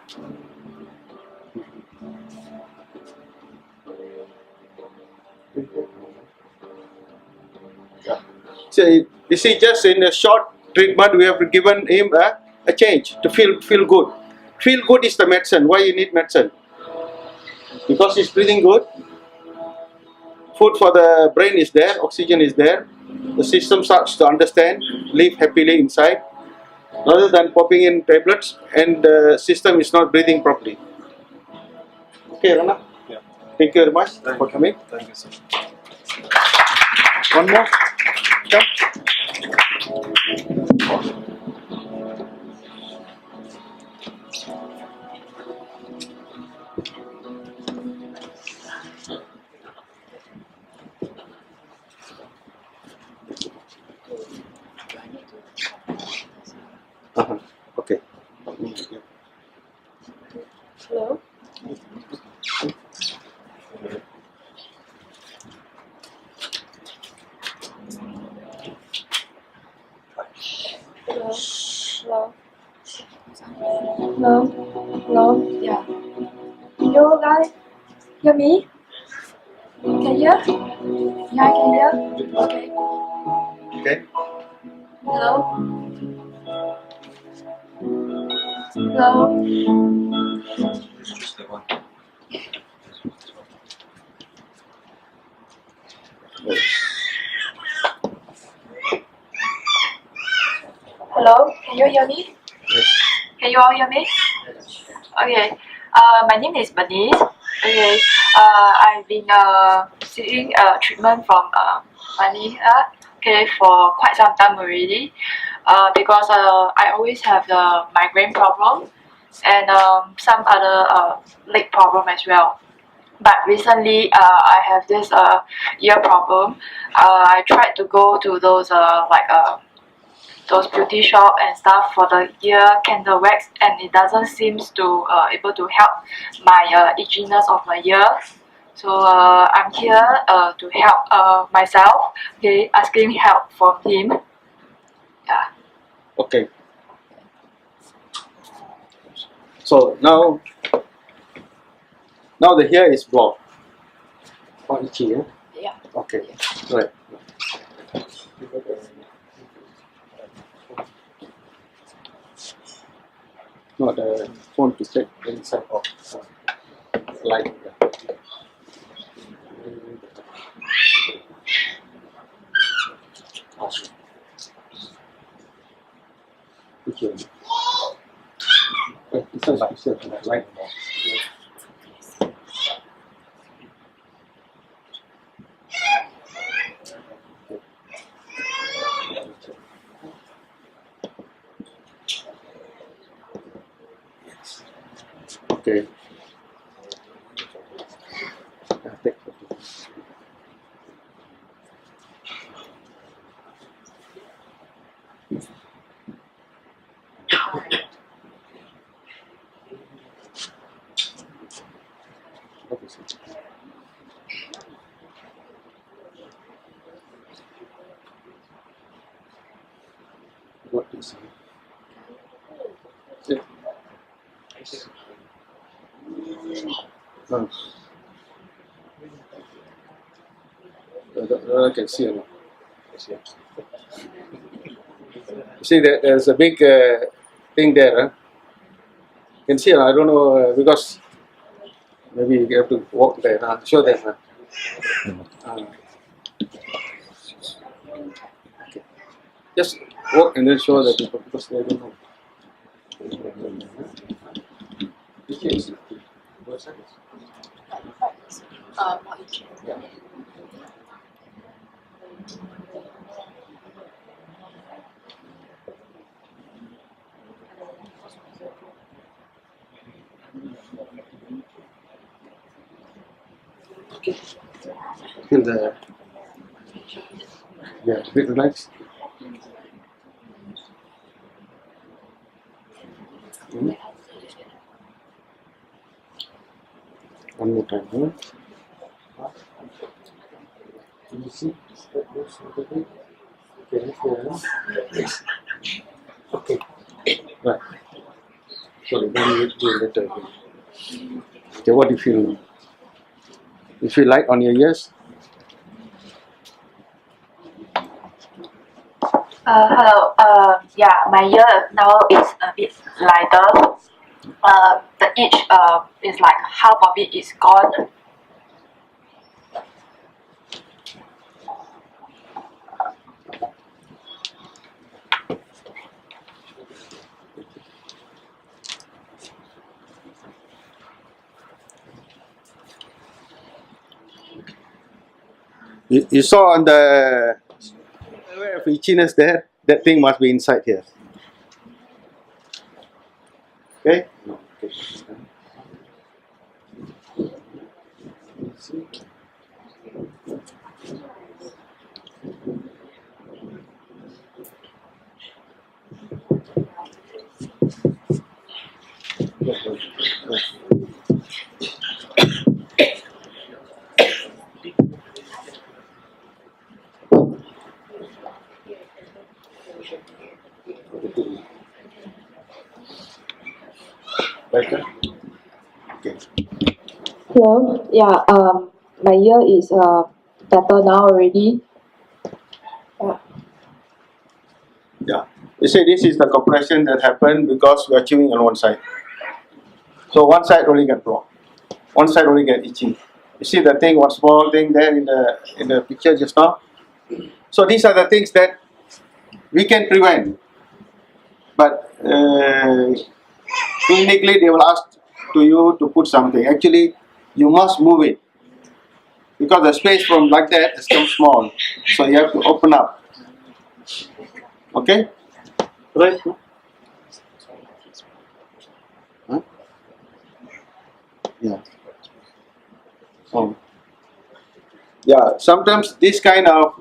So you see, just in a short treatment, we have given him a change to feel good. Feel good is the medicine. Why you need medicine? Because he's breathing good. Food for the brain is there. Oxygen is there. The system starts to understand, live happily inside, rather than popping in tablets and the system is not breathing properly. Okay, Rana? Yeah. Thank you very much for coming. Thank you, sir. One more? Come. Okay. Hello? Hello? Hello? Hello? Hello? Yeah. You guys hear me? Can you hear? Yeah, I can hear. Okay. Okay. Hello? Hello? Hello? Can you hear me? Yes. Can you all hear me? Okay. My name is Manithar. Okay. I've been seeking treatment from Manithar. Okay, for quite some time already. Because I always have the migraine problem and some other leg problem as well. But recently, I have this ear problem. I tried to go to those those beauty shop and stuff for the ear candle wax, and it doesn't seem to able to help my itchiness of my ear. So I'm here to help myself. Okay, asking help from him. Yeah. Okay. So now the hair is blocked. Oh, itchy, yeah? Yeah. Okay. Right. Not the phone to check the inside of light. Yeah. Okay. It's not like light. Okay. Take photos. What is it? What is it? No. I can see it. You see that there's a big thing there. Huh? You can see. I don't know because maybe you have to walk there. Show them. Just work and then show the people because they don't know. Yeah. Okay. Feel the a bit relaxed. One more time. Can you see? Okay. Right. Sorry, then you do it later again. Okay, what do you feel? You feel light on your ears? Hello. Yeah, my ear now is a bit lighter. The itch is like half of it is gone. You saw on the itchiness there? That thing must be inside here. Okay? Better? Okay. Hello. Yeah. My ear is better now already. Yeah. You see, this is the compression that happened because we are chewing on one side. So one side only get blocked. One side only get itchy. You see the thing, one small thing there in the picture just now. So these are the things that we can prevent. But clinically, they will ask to you to put something. Actually, you must move it because the space from like that is so small. So you have to open up. Okay? Right? Huh? Yeah. Oh. Yeah. Sometimes this kind of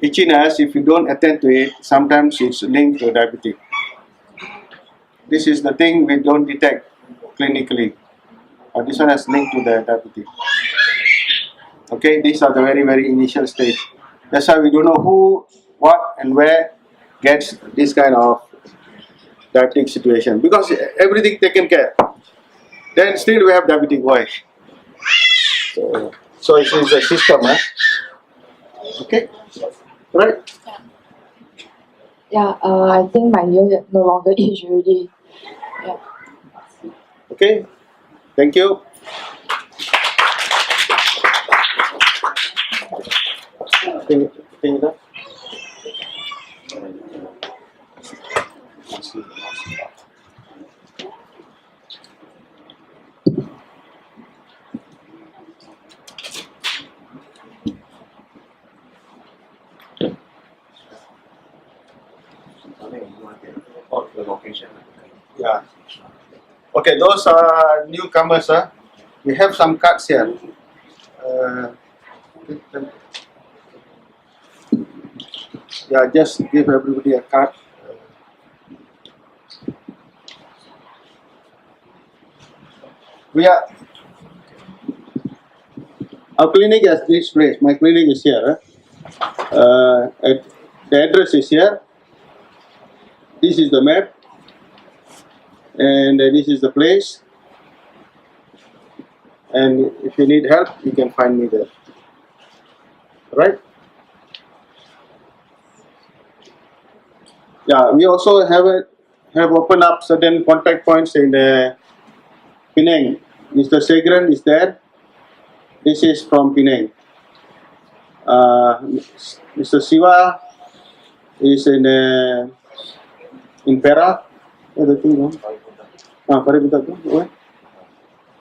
itchiness, if you don't attend to it, sometimes it's linked to diabetes. This is the thing we don't detect clinically. This one has linked to the diabetes. Okay, these are the very, very initial stage. That's why we don't know who, what, and where gets this kind of diabetic situation. Because everything taken care, then still we have diabetic. Why? So it's a system, huh? Okay, right? Yeah. I think my ear no longer itch already. Yeah. Okay, thank you. Think that. The location. Yeah. Okay, those are newcomers. We have some cards here. Yeah, just give everybody a card. We are. Our clinic has this place. My clinic is here. The address is here. This is the map, and this is the place. And if you need help, you can find me there. Right? Yeah, we also have opened up certain contact points in Penang. Mr. Segran is there. This is from Penang. Mr. Siva is in Perak. What's the thing? Where?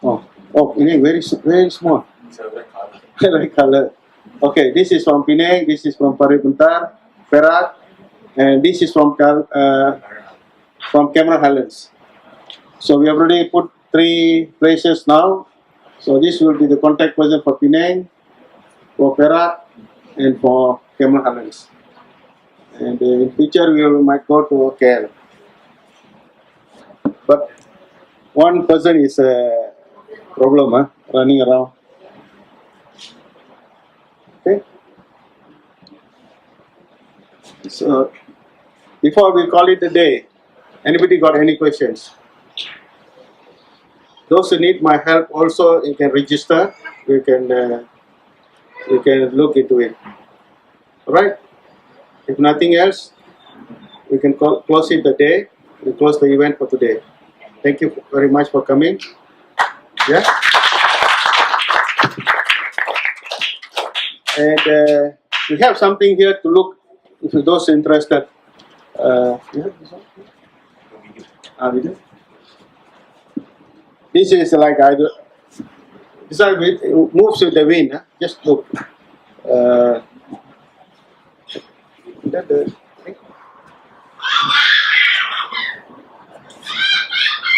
Oh, Penang, very small. Very color. Okay, this is from Penang. This is from Paripuntar, Perak, and this is from Cameron Highlands. So we have already put 3 places now. So this will be the contact person for Penang, for Perak, and for Cameron Highlands. And in future we might go to KL. But one person is a problem, running around. Okay. So before we call it a day, anybody got any questions? Those who need my help also, you can register. You can look into it. All right. If nothing else, we can close it the day. We close the event for today. Thank you very much for coming. Yeah. And we have something here to look if those interested. Video. This is like this moves with the wind. Just look.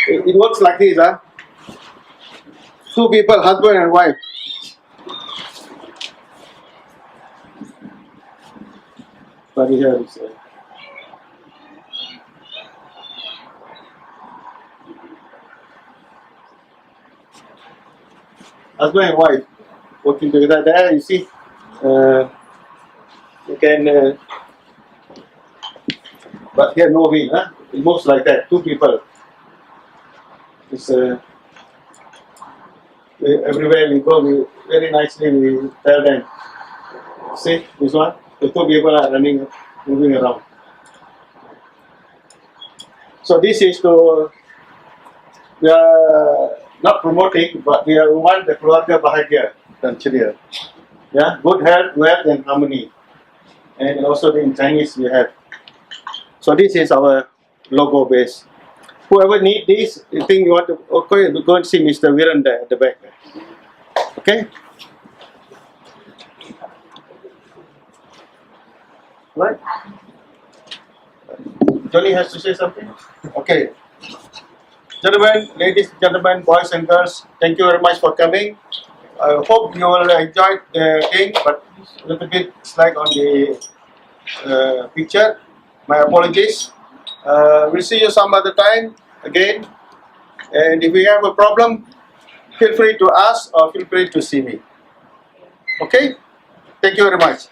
It works like this. 2 people, husband and wife. But here is husband and wife working together. There you see, you can, but here no wind. It moves like that. 2 people. It's everywhere we go, we very nicely we tell them. See this one. The 2 people are moving around. So this is to, we are not promoting, but we want the keluarga bahagia dan ceria. Yeah, good health, wealth, and harmony. And also in Chinese we have. So this is our logo base. Whoever need this, you think you want to, okay, go and see Mr. Viren there at the back. Okay. Right? Johnny has to say something? Okay. Gentlemen, ladies, gentlemen, boys and girls, thank you very much for coming. I hope you will enjoy the thing, but a little bit slack on the picture. My apologies. We'll see you some other time again. And if you have a problem, feel free to ask or feel free to see me. Okay? Thank you very much.